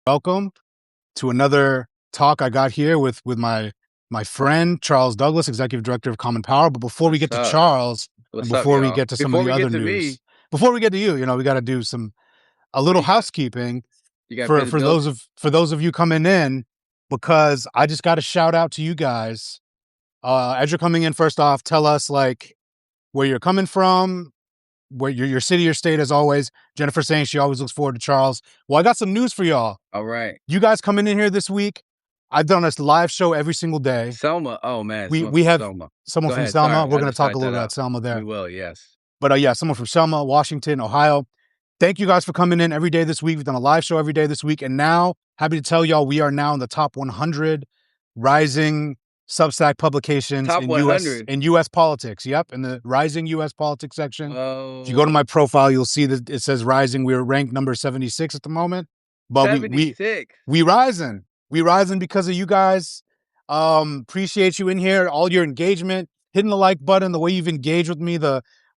Welcome to another talk I got here with my friend Charles Douglas, Executive Director of Common Power. But before we get to Charles and What's up, before we y'all? get to some of Before the we other get to news, me, before we get to you, we got to do a little you got? housekeeping You got to for pay the bills? for those of you coming in, because I just got to shout out to you guys. As you're coming in, first off, tell us like where you're coming from, where your city or state, as always. Jennifer saying she always looks forward to Charles. Well, I got some news for y'all. All right. You guys coming in here this week, I've done a live show every single day. Selma. Oh, man. Someone We from have Selma. someone Go from ahead. Selma. Sorry. We're I going to just talk a typed little that about out. Selma We there. will, yes. But yeah, someone from Selma, Washington, Ohio. Thank you guys for coming in every day this week. We've done a live show every day this week. And now, happy to tell y'all, we are now in the top 100 rising Substack publications Top in 100. US politics. Yep, in the rising US politics section. If you go to Whoa. my profile, you'll see that it says rising. We're ranked number 76 at the moment. But 76. we rising. We rising because of you guys. Appreciate you in here, all your engagement, hitting the like button, the way you've engaged with me.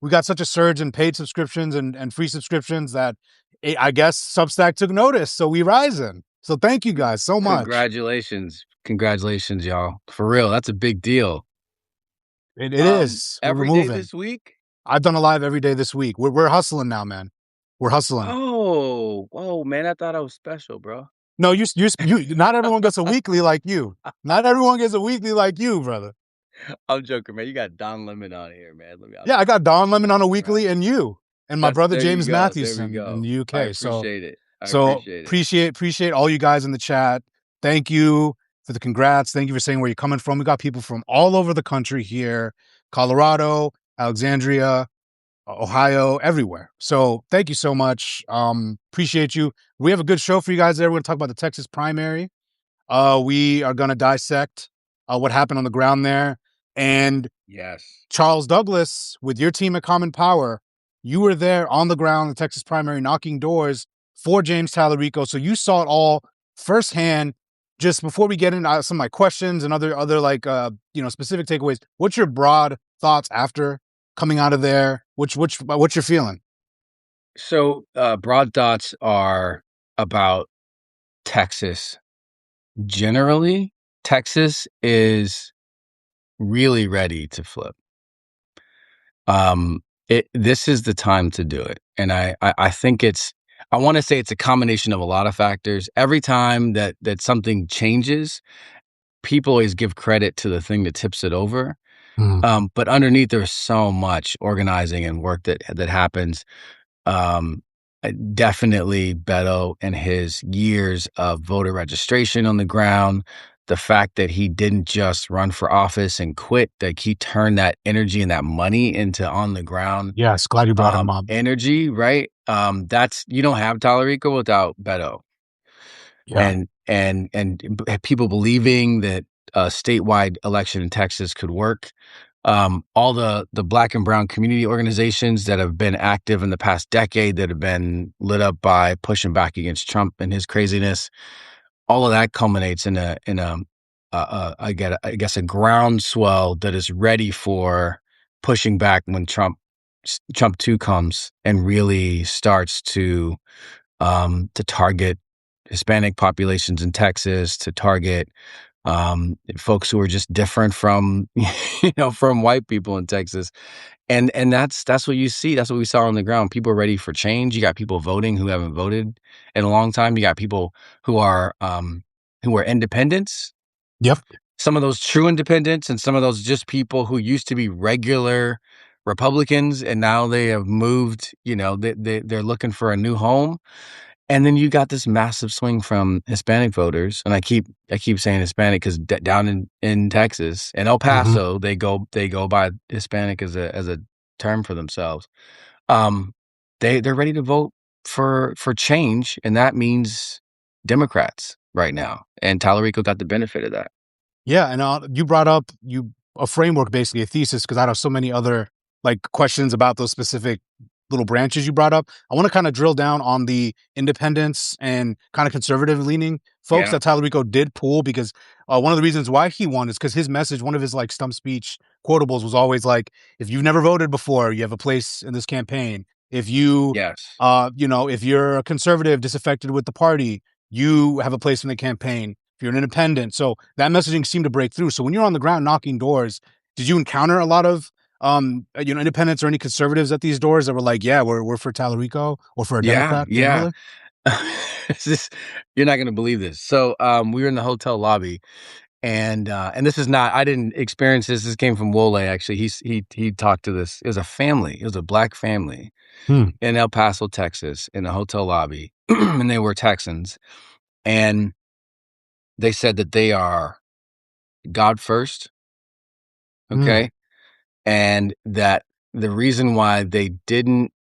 We got such a surge in paid subscriptions and free subscriptions that I guess Substack took notice. So we rising. So thank you guys so much. Congratulations. Congratulations, y'all. For real. That's a big deal. It is. We're Every moving. day this week? I've done a live every day this week. We're hustling now, man. We're hustling. Oh, whoa, man. I thought I was special, bro. No, you. Not everyone gets a weekly like you. Not everyone gets a weekly like you, brother. I'm joking, man. You got Don Lemon on here, man. Yeah, I got Don Lemon on a weekly, Right. and you, and my brother There you James go. There we Mathewson in go. the I UK. appreciate it. So appreciate all you guys in the chat. Thank you for the congrats. Thank you for saying where you're coming from. We got people from all over the country here: Colorado, Alexandria, Ohio, everywhere. So thank you so much. Appreciate you. We have a good show for you guys there. We're going to talk about the Texas primary. We are going to dissect what happened on the ground there. And Yes. Charles Douglas, with your team at Common Power, you were there on the ground in the Texas primary, knocking doors for James Talarico. So you saw it all firsthand. Just before we get into some of my questions and other like specific takeaways, what's your broad thoughts after coming out of there? What's your feeling? So broad thoughts are about Texas. Generally, Texas is really ready to flip. This is the time to do it. And I think I want to say it's a combination of a lot of factors. Every time that something changes, people always give credit to the thing that tips it over. But underneath, there's so much organizing and work that happens. Definitely Beto and his years of voter registration on the ground, the fact that he didn't just run for office and quit, that he turned that energy and that money into on the ground. Yes, glad you brought him up. Energy, right? That's, you don't have Talarico without Beto. Yeah. And people believing that a statewide election in Texas could work. All the Black and brown community organizations that have been active in the past decade, that have been lit up by pushing back against Trump and his craziness, all of that culminates in a a groundswell that is ready for pushing back when Trump 2 comes and really starts to target Hispanic populations in Texas, to target folks who are just different from from white people in Texas. And that's what you see. That's what we saw on the ground. People are ready for change. You got people voting who haven't voted in a long time. You got people who are independents. Yep. Some of those true independents, and some of those just people who used to be regular Republicans, and now they have moved, they're looking for a new home. And then you got this massive swing from Hispanic voters, and I keep saying Hispanic because down in Texas and El Paso, they go by Hispanic as a term for themselves. They're ready to vote for change, and that means Democrats right now. And Talarico got the benefit of that. Yeah, and you brought up a framework, basically a thesis, because I have so many other like questions about those specific little branches you brought up. I want to kind of drill down on the independents and kind of conservative leaning folks that Talarico did pull, because one of the reasons why he won is because his message, one of his like stump speech quotables was always like, if you've never voted before, you have a place in this campaign. If you, if you're a conservative, disaffected with the party, you have a place in the campaign. If you're an independent, so that messaging seemed to break through. So when you're on the ground knocking doors, did you encounter a lot of independents or any conservatives at these doors that were like, yeah, we're for Talarico or for a Yeah, Democrat yeah. generally? This, you're not gonna believe this. So we were in the hotel lobby, and this is not, I didn't experience this. This came from Wole, actually. He talked to this. It was a family. It was a black family Hmm. in El Paso, Texas, in a hotel lobby, and they were Texans, and they said that they are God first, Hmm. okay, and that the reason why they didn't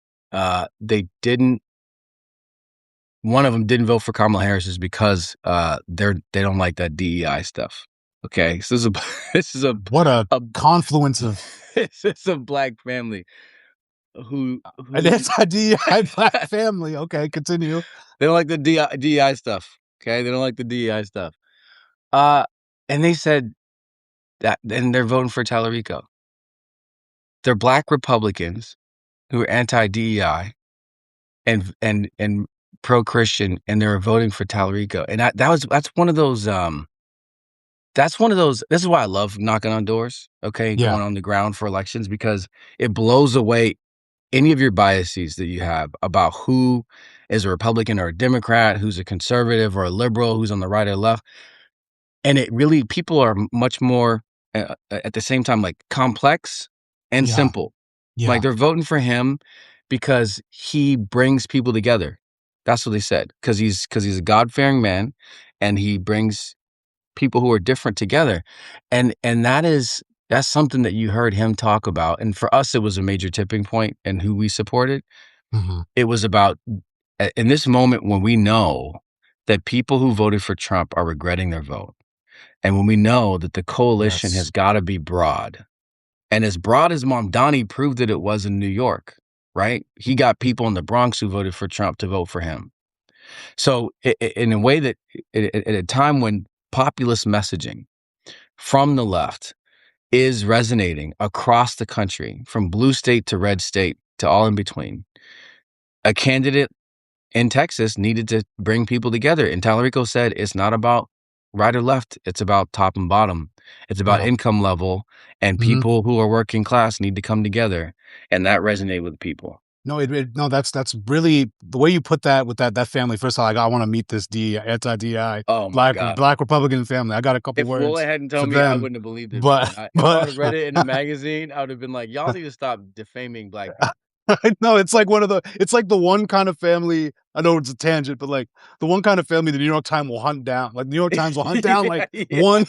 one of them didn't vote for Kamala Harris is because they don't like that DEI stuff. Okay, so this is a this is What a a confluence of this is a black family who an who anti-DEI black family. Okay, continue. they don't like the DEI stuff. Okay, they don't like the DEI stuff. Uh, and they said that, and they're voting for Talarico. They're black Republicans who are anti DEI and pro Christian, and they're voting for Talarico. And that's one of those. That's one of those. This is why I love knocking on doors. Okay, Yeah. going on the ground for elections, because it blows away any of your biases that you have about who is a Republican or a Democrat, who's a conservative or a liberal, who's on the right or left. And it really, people are much more at the same time, like, complex and Yeah. simple. Like, Yeah. they're voting for him because he brings people together. That's what they said. Because he's a God-fearing man, and he brings people who are different together. And that's something that you heard him talk about. And for us, it was a major tipping point in who we supported. Hmm. It was about, in this moment when we know that people who voted for Trump are regretting their vote, and when we know that the coalition has Yes. got to be broad, and as broad as Mamdani proved that it was in New York, right? He got people in the Bronx who voted for Trump to vote for him. So, in a way that, at a time when populist messaging from the left is resonating across the country, from blue state to red state to all in between, a candidate in Texas needed to bring people together. And Talarico said it's not about right or left, it's about top and bottom. It's about Yeah. income level, and Hmm. people who are working class need to come together. And that resonated with people. No, no, that's really the way you put that with that family. First of all, I want to meet this anti-DI Oh my God. black Republican family. I got a couple If Wole words hadn't for told me, I them, wouldn't have believed it, but man. If I would but have read it in a magazine, I would have been like, y'all need to stop defaming black people. no, it's like the one kind of family. I know it's a tangent, but like the one kind of family the New York Times will hunt down. Like New York Times will hunt down Yeah, like yeah. one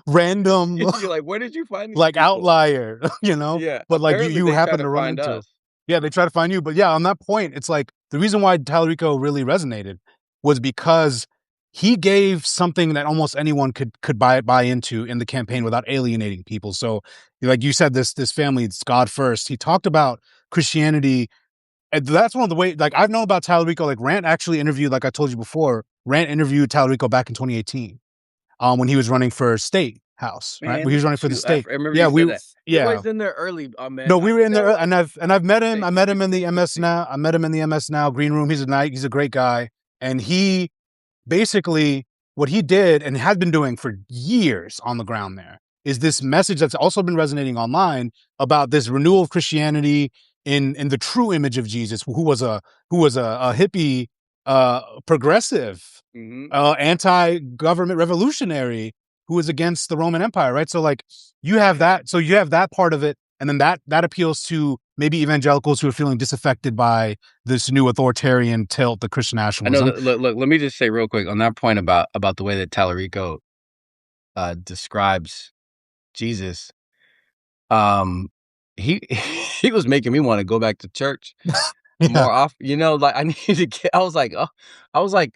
random You're like, where did you find these like people? outlier, you know. Yeah, But like apparently you they try happen to to run find into, us. yeah, they try to find you. But yeah, on that point, it's like the reason why Talarico really resonated was because he gave something that almost anyone could buy into in the campaign without alienating people. So, like you said, this family, it's God first. He talked about Christianity, and that's one of the way. Like I've known about Talarico. Like Rand actually interviewed, like I told you before, Rand interviewed Talarico back in 2018, when he was running for state house, right? Man, When he was look running for at the you. I state. remember Yeah, you said that. You're yeah. always in there early, man. No, I we were you in there, know, and I've met him. I thank met you. him in the MS Thank you. now. I met him in the MS now green room. He's a great guy, and he basically what he did and had been doing for years on the ground there is this message that's also been resonating online about this renewal of Christianity in the true image of Jesus, who was a hippie, progressive, Mhm. anti-government revolutionary who was against the Roman Empire, right? So like you have that, so you have that part of it, and then that appeals to maybe evangelicals who are feeling disaffected by this new authoritarian tilt, the Christian I know nationalism. that. Look, let me just say real quick on that point about the way that Talarico describes Jesus. Um, he he was making me want to go back to church Yeah. more often. Like, I need to get. I was like, oh, I was like,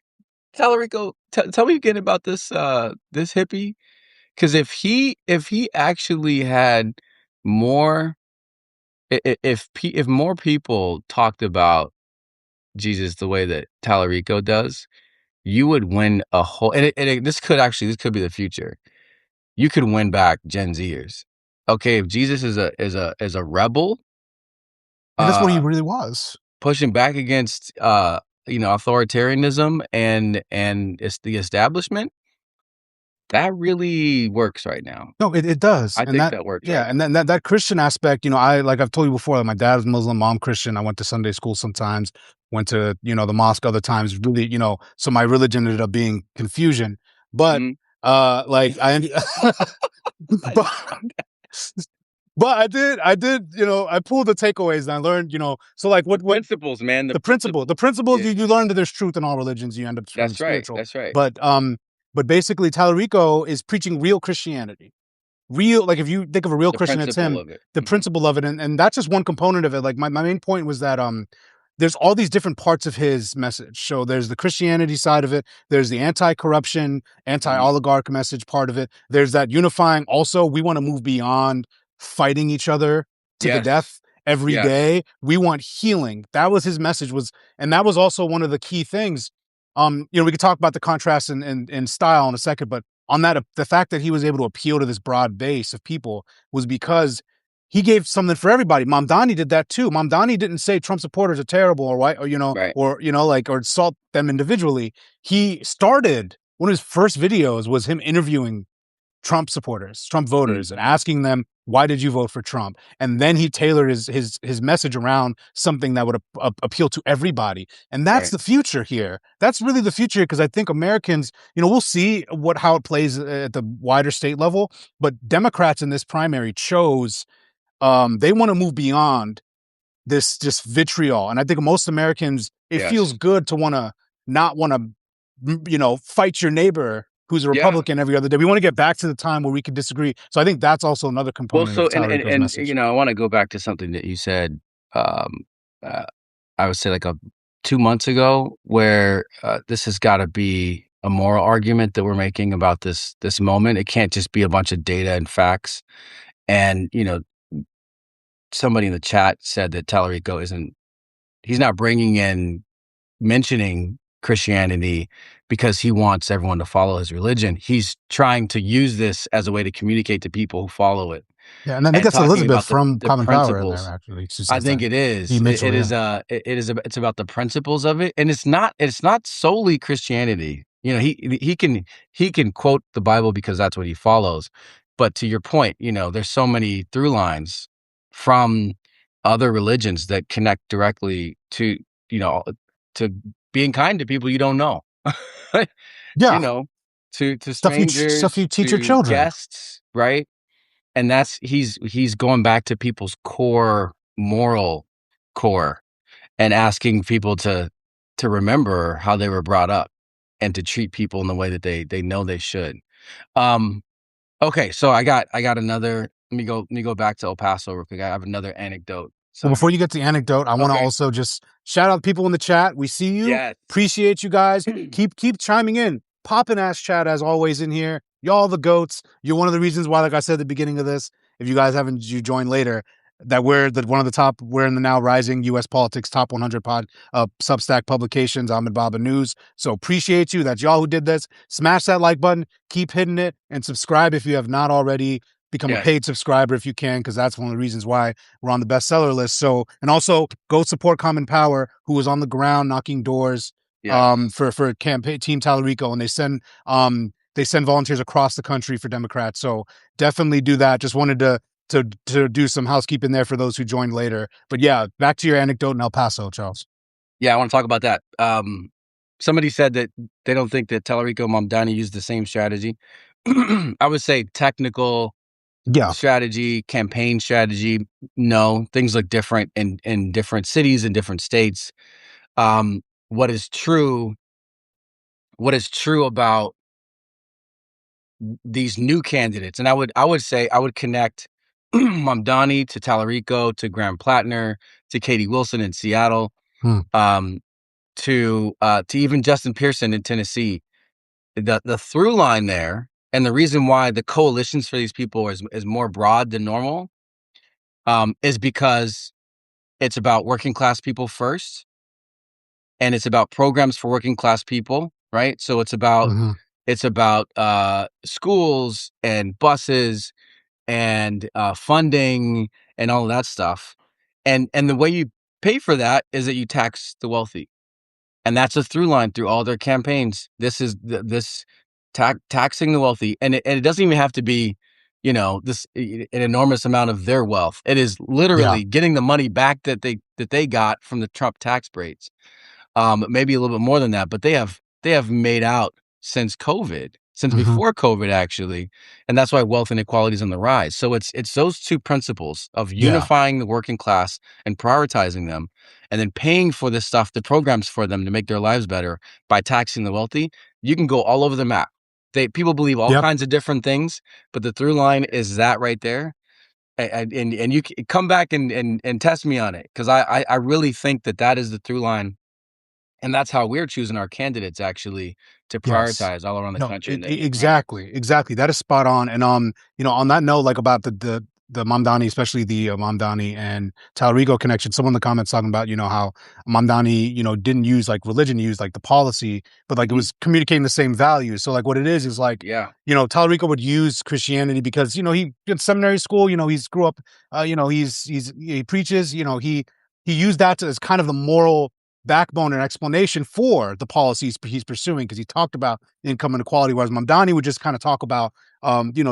Talarico, tell me again about this hippie. Because if he actually had more, if more people talked about Jesus the way that Talarico does, you would win a whole. This could be the future. You could win back Gen Zers. Okay, if Jesus is a rebel, And that's what he uh, really was. pushing back against authoritarianism and it's the establishment, that really works right now. No, it does. I And think that, that works right yeah, now. and then that Christian aspect, like I've told you before, like my dad was Muslim, mom Christian. I went to Sunday school sometimes, went to, the mosque other times, really, so my religion ended up being confusion. But Mhm. like but but I did, I pulled the takeaways and I learned, so like The what principles, man, the the principles. principles Yeah, you learn that there's truth in all religions, you end up becoming that's right, spiritual. that's right. But basically Talarico is preaching real Christianity. Real, like if you think of a real The Christian, it's principle him, of it. the Mhm. principle of it. And that's just one component of it. Like my main point was that there's all these different parts of his message. So there's the Christianity side of it, there's the anti-corruption, Mhm. anti-oligarch message part of it. There's that unifying also, we want to move beyond fighting each other to the Yes. death every Yes. day. We want healing. That was his message was, and that was also one of the key things. We could talk about the contrast in style in a second, but on that, the fact that he was able to appeal to this broad base of people was because he gave something for everybody. Mamdani did that too. Mamdani didn't say Trump supporters are terrible or white Right. or insult them individually. He started one of his first videos was him interviewing Trump supporters, Trump Mm. voters, and asking them, why did you vote for Trump? And then he tailored his message around something that would appeal to everybody. And that's Right. the future here. That's really the future because I think Americans, we'll see how it plays at the wider state level. But Democrats in this primary chose they want to move beyond this just vitriol. And I think most Americans, it feels Yes. good to not want to, fight your neighbor who's a Yeah. Republican every other day. We want to get back to the time where we could disagree. So I think that's also another Well, component so of and Talarico's and, message. I wanna go back to something that you said, um, uh, I would say, like, 2 months ago where, this has gotta be a moral argument that we're making about this moment. It can't just be a bunch of data and facts. And, somebody in the chat said that Talarico isn't he's not bringing in mentioning Christianity because he wants everyone to follow his religion. He's trying to use this as a way to communicate to people who follow it Yeah, and I think and that's talking Elizabeth about the from the Common Power in there. principles. Actually, she I says think that. it E. is. It Mitchell, is yeah, it's about the principles of it, and it's not solely Christianity. He can quote the Bible because that's what he follows. But to your point, there's so many through lines from other religions that connect directly you know to being kind to people you don't know. you yeah, know, to stuff you strangers, teach your to children. guests, right? And that's he's going back to people's core moral core and asking people to remember how they were brought up and to treat people in the way that they know they should. Um, okay, so I got another let me go back to El Paso real quick. I have another anecdote. Well, before Sorry. you get to the anecdote, I want to Okay. also just shout out people in the chat. We see you. Yes. Appreciate you guys. Keep chiming in. Poppin' ass chat as always in here. Y'all the goats. You're one of the reasons why, like I said at the beginning of this, if you guys haven't you joined later, that one of the top, we're in the now rising US politics top 100 Substack publications, Ahmed Baba News. So appreciate you. That's y'all who did this. Smash that like button, keep hitting it, and subscribe if you have not already. Become a Yes. paid subscriber if you can, because that's one of the reasons why we're on the bestseller list. So, and also go support Common Power, who is on the ground knocking doors Yes. for campaign Team Talarico, and they send volunteers across the country for Democrats. So definitely do that. Just wanted to do some housekeeping there for those who joined later. But yeah, back to your anecdote in El Paso, Charles. Yeah, I want to talk about that. Somebody said that they don't think that Talarico Mamdani used the same strategy. I would say technical Yeah. strategy, campaign strategy. No, things look different in different cities and different states. Um, what is true? What is true about these new candidates? And I would say I would connect Mamdani to Talarico to Graham Plattner to Katie Wilson in Seattle. Hmm. Um, to even Justin Pearson in Tennessee. The through line there, and the reason why the coalitions for these people is more broad than normal, is because it's about working class people first, and it's about programs for working class people, right? So Mm-hmm. it's about schools and buses and funding and all of that stuff, and the way you pay for that is that you tax the wealthy. And that's a through line through all their campaigns. This is this taxing the wealthy, and it doesn't even have to be, this an enormous amount of their wealth. It is Yeah. literally getting the money back that they got from the Trump tax breaks. Maybe a little bit more than that, but they have made out since COVID, since Hmm. before COVID actually, and that's why wealth inequality is on the rise. So it's those two principles of Yeah. unifying the working class and prioritizing them, and then paying for this stuff, the programs for them to make their lives better by taxing the wealthy. You can go all over the map. People believe all Yep. kinds of different things, but the through line is that right there. And you come back and test me on it, because I really think that is the through line, and that's how we're choosing our candidates actually, to Yes. prioritize all around the No, country in the primaries. exactly, exactly. That is spot on. And on that note, like about the Mamdani, especially the Mamdani and Talarico connection. Someone in the comments talking about how Mamdani didn't use like religion, he used like the policy, but like it Mhm. was communicating the same values. So like what it is like Yeah, Talarico would use Christianity because he in seminary school, he's grew up, he preaches, he used that as kind of the moral backbone and explanation for the policies he's pursuing, because he talked about income inequality, whereas Mamdani would just kind of talk about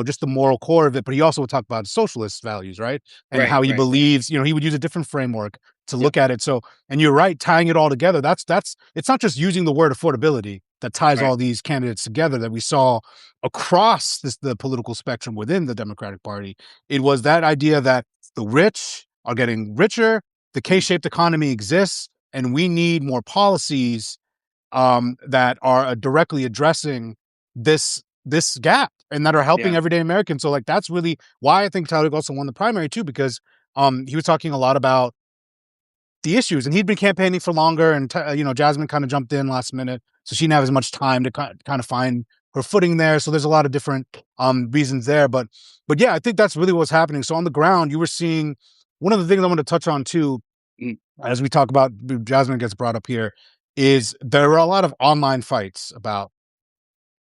just the moral core of it, but he also would talk about socialist values, right? And right, how he right. believes, he would use a different framework to Yep, look at it. So, and you're right, tying it all together, that's it's not just using the word affordability that ties right. all these candidates together that we saw across the political spectrum within the Democratic Party. It was that idea that the rich are getting richer, the Mhm. K-shaped economy exists, and we need more policies that are directly addressing this gap and that are helping Yeah, everyday Americans. So like that's really why I think Tyler also won the primary too, because he was talking a lot about the issues, and he'd been campaigning for longer, and Jasmine kind of jumped in last minute, so she didn't have as much time to kind of find her footing there. So there's a lot of different reasons there, but yeah, I think that's really what's happening. So on the ground, you were seeing one of the things I want to touch on too, mm, as we talk about Jasmine gets brought up here, is there were a lot of online fights about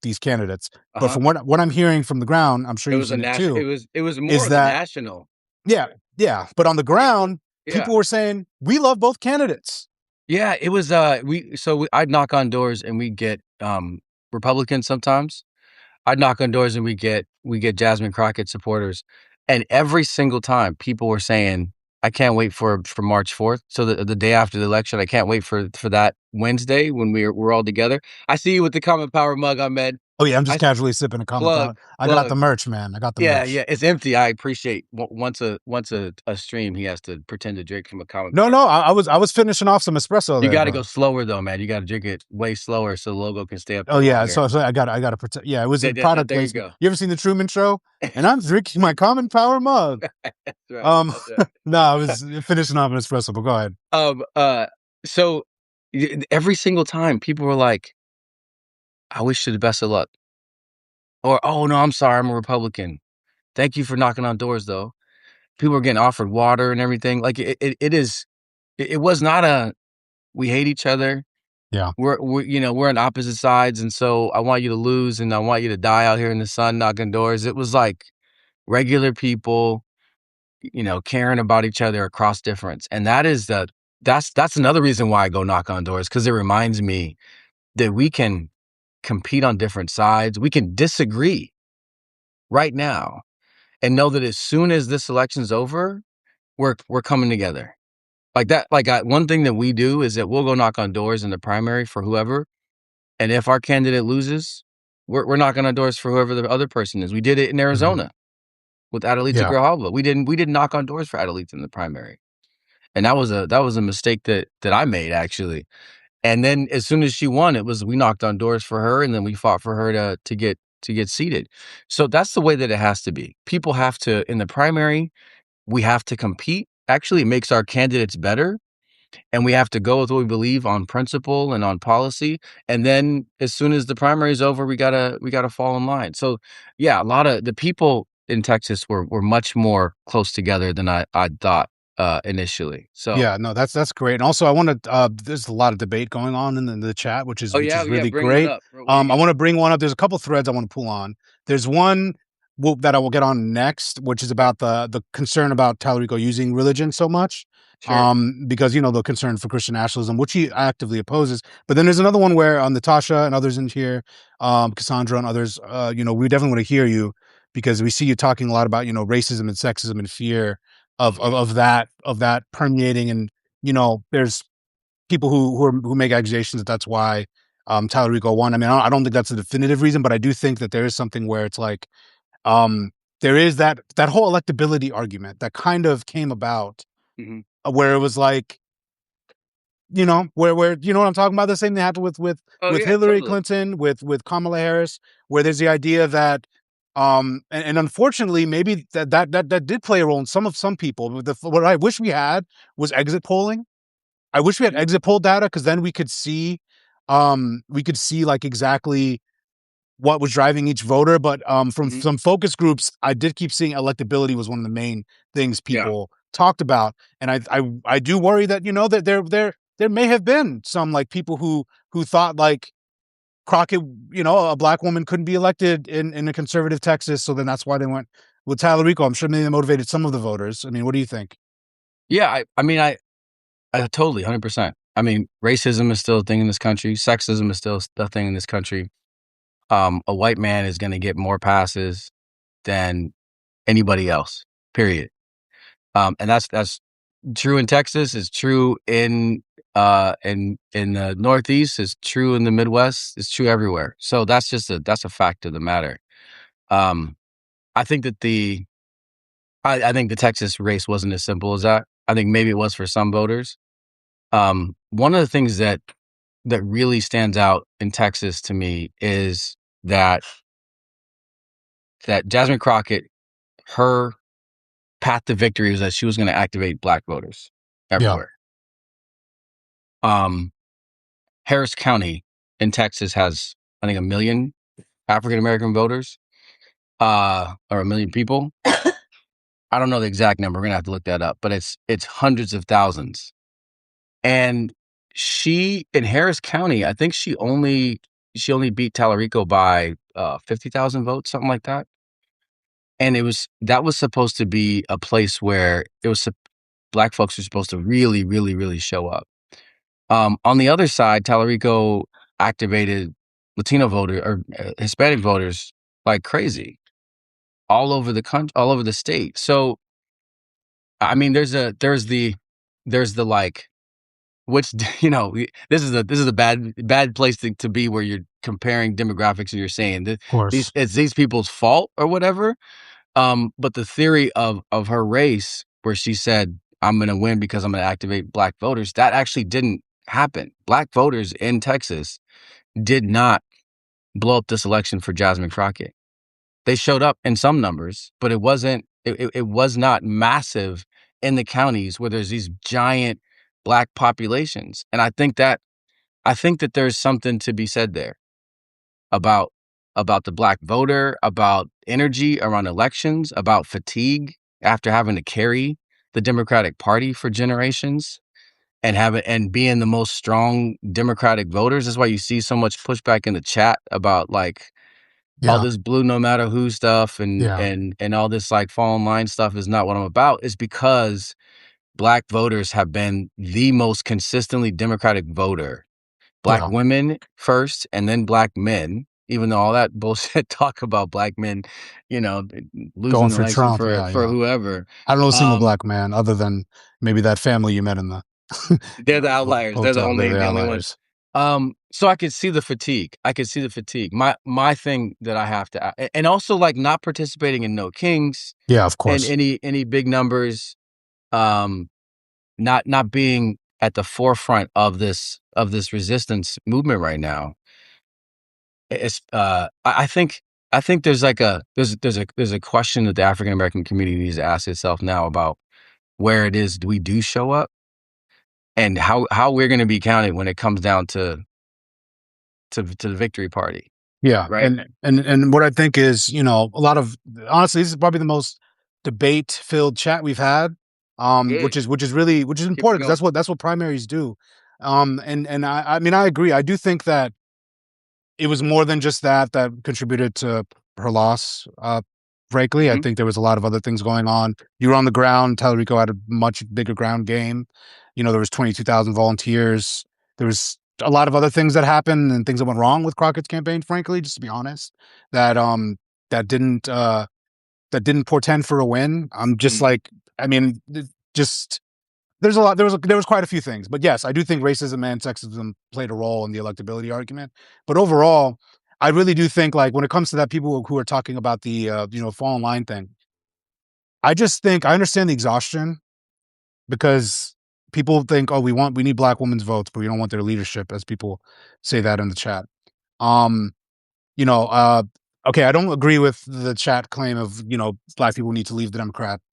these candidates. But uh-huh. from what I'm hearing from the ground, I'm sure It you've was a seen it national. too, It was more is of the that national. yeah, yeah. But on the ground, Yeah. people were saying we love both candidates. Yeah, it was, I'd knock on doors and we get, Republicans sometimes. I'd knock on doors and we get Jasmine Crockett supporters, and every single time people were saying, "I can't wait for March 4th." So the day after the election, I can't wait for that Wednesday when we're all together. I see you with the Common Power mug, Ahmed. Oh yeah, I'm I just s casually sipping a common plug, power. I got the plug. merch, man. I got the Yeah, merch. yeah, it's empty. I appreciate once a stream, he has to pretend to drink from a Common No, Power no, mug. I was finishing off some espresso You there, gotta go brother. slower though, man. You gotta drink it way slower so the logo can stay up Oh there yeah, longer. so I got to protect. Yeah, it was a product There you placement. go. You ever seen the Truman Show? And I'm drinking my common power mug. That's right, that's right. No, I was finishing off an espresso, but go ahead. Um, uh, so every single time people were like, "I wish you the best of luck," or "Oh no, I'm sorry, I'm a Republican. Thank you for knocking on doors, though." People were getting offered water and everything. Like it is. It was not a we hate each other. Yeah. We're on opposite sides, and so I want you to lose, and I want you to die out here in the sun knocking doors. It was like regular people, caring about each other across difference, and that's another reason why I go knock on doors, because it reminds me that we can compete on different sides. We can disagree right now and know that as soon as this election's over, we're coming together. Like that, one thing that we do is that we'll go knock on doors in the primary for whoever, and if our candidate loses, we're knocking on doors for whoever the other person is. We did it in Hmm. Arizona with Adelita Yeah. Grijalva. We didn't knock on doors for Adelita in the primary, and that was a mistake that I made actually. And then as soon as she won, we knocked on doors for her, and then we fought for her to get seated. So that's the way that it has to be. People have to, in the primary, we have to compete. Actually, it makes our candidates better, and we have to go with what we believe on principle and on policy. And then as soon as the primary is over, we gotta fall in line. So yeah, a lot of the people in Texas were much more close together than I thought initially. So Yeah, no, that's great. And also, I want to. There's a lot of debate going on in the chat, which is oh which yeah, is yeah, really bring one great. up. What do you I got? want to bring one up. There's a couple threads I want to pull on. There's one that I will get on next, which is Okay. about the concern about Talarico using religion so much. Sure. because the concern for Christian nationalism, which he actively opposes. But then there's another one where Natasha and others in here, Cassandra and others, we definitely want to hear you because we see you talking a lot about racism and sexism and fear of that permeating, and there's people who make accusations that that's why Talarico won. I mean, I don't think that's a definitive reason, but I do think that there is something where it's like um, there is that whole electability argument that kind of came about Hmm. where it was like where what I'm talking about. The same thing happened with Oh yeah, Hillary totally. Clinton, with Kamala Harris, where there's the idea that and unfortunately maybe that did play a role in some people. But what I wish we had was exit polling. I wish we had Hmm. exit poll data because then we could see like exactly what was driving each voter. But from Hmm. some focus groups, I did keep seeing electability was one of the main things Yeah. people talked about, and I do worry that that there may have been some like people who thought like Crockett, a black woman couldn't be elected in a conservative Texas, so then that's why they went with Talarico. I'm sure maybe they motivated some of the voters. I mean, what do you think? Yeah. I mean, I totally 100%. I mean, racism is still a thing in this country. Sexism is still a thing in this country. A white man is going to get more passes than anybody else. Period. And that's true in Texas. It's true in the Northeast. It's true in the Midwest. It's true everywhere. So that's a fact of the matter. Um, I think that I think the Texas race wasn't as simple as that. I think maybe it was for some voters. One of the things that really stands out in Texas to me is that Jasmine Crockett, her path to victory was that she was going to activate black voters Yeah, everywhere. Um, Harris County in Texas has, I think, 1 million African American voters, or 1 million people. I don't know the exact number. We're gonna have to look that up, but it's hundreds of thousands. And she in Harris County, I think she only beat Talarico by 50,000 votes, something like that. And that was supposed to be a place where black folks were supposed to really, really, really show up. On the other side, Talarico activated Latino voter or Hispanic voters like crazy all over the country, all over the state. So, I mean, there's the like, which this is a bad place to be where you're comparing demographics and you're saying that of course. it's these people's fault or whatever. But the theory of her race, where she said, "I'm going to win because I'm going to activate black voters," that actually didn't happen. Black voters in Texas did not blow up this election for Jasmine Crockett. They showed up in some numbers, but it wasn't. It was not massive in the counties where there's these giant black populations, and I think that there's something to be said there about the black voter, about energy around elections, about fatigue after having to carry the Democratic Party for generations and being the most strong Democratic voters. That's why you see so much pushback in the chat about like all Yeah, this blue no matter who stuff and yeah, and and all this like fall in line stuff is not what I'm about. Is because black voters have been the most consistently Democratic voter. Black yeah. women first and then black men, even though all that bullshit talk about black men, you know, losing Going the for election Trump. for Yeah, yeah. whoever. I don't know a single Um, black man other than maybe that family you met in the they're the outliers. They're the hotel. They're only the the only ones. outliers. So I could see the fatigue. I could see the fatigue. My thing that I have to and also like not participating in No Kings Yeah, of and course. any big numbers, um, not being at the forefront of this resistance movement right now. I think there's like there's a question that the African American community needs to ask itself now about where it is we do show up and how we're going to be counted when it comes down to the victory party, Yeah, right? and what I think is, a lot of honestly, this is probably the most debate filled chat we've had, Good. which is Keep it important because going. that's what primaries do. And I mean I agree. I do think that it was more than just that contributed to her loss. Frankly, I Mhm. think there was a lot of other things going on. You were on the ground. Talarico had a much bigger ground game. There was 22,000 volunteers. There was a lot of other things that happened and things that went wrong with Crockett's campaign. Frankly, just to be honest, that that didn't uh that didn't portend for a win. I'm just Mhm. like, I mean, just there's a lot. There was quite a few things, but yes, I do think racism and sexism played a role in the electability argument. But overall, I really do think like when it comes to that, people who are talking about the fall in line thing, I just think I understand the exhaustion because people think, oh, we need black women's votes, but we don't want their leadership, as people say that in the chat. Um, you know, uh, okay, I don't agree with the chat claim of black people need to leave the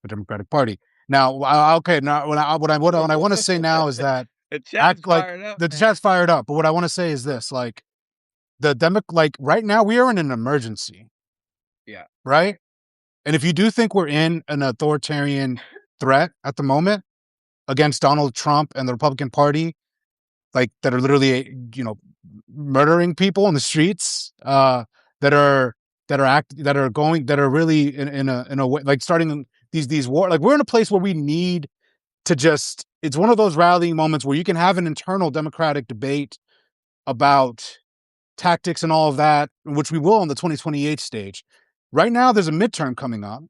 Democratic Party. Now, okay, now what I want to say now is that The chat's act like fired up, the man. chat's fired up, but what I want to say is this: like like right now we are in an emergency, Yeah. right? And if you do think we're in an authoritarian threat at the moment against Donald Trump and the Republican Party, like that are literally murdering people in the streets, that are that are really in a way like starting these war, like we're in a place where we need to just, it's one of those rallying moments where you can have an internal democratic debate about tactics and all of that, which we will on the 2028 stage. Right now there's a midterm coming up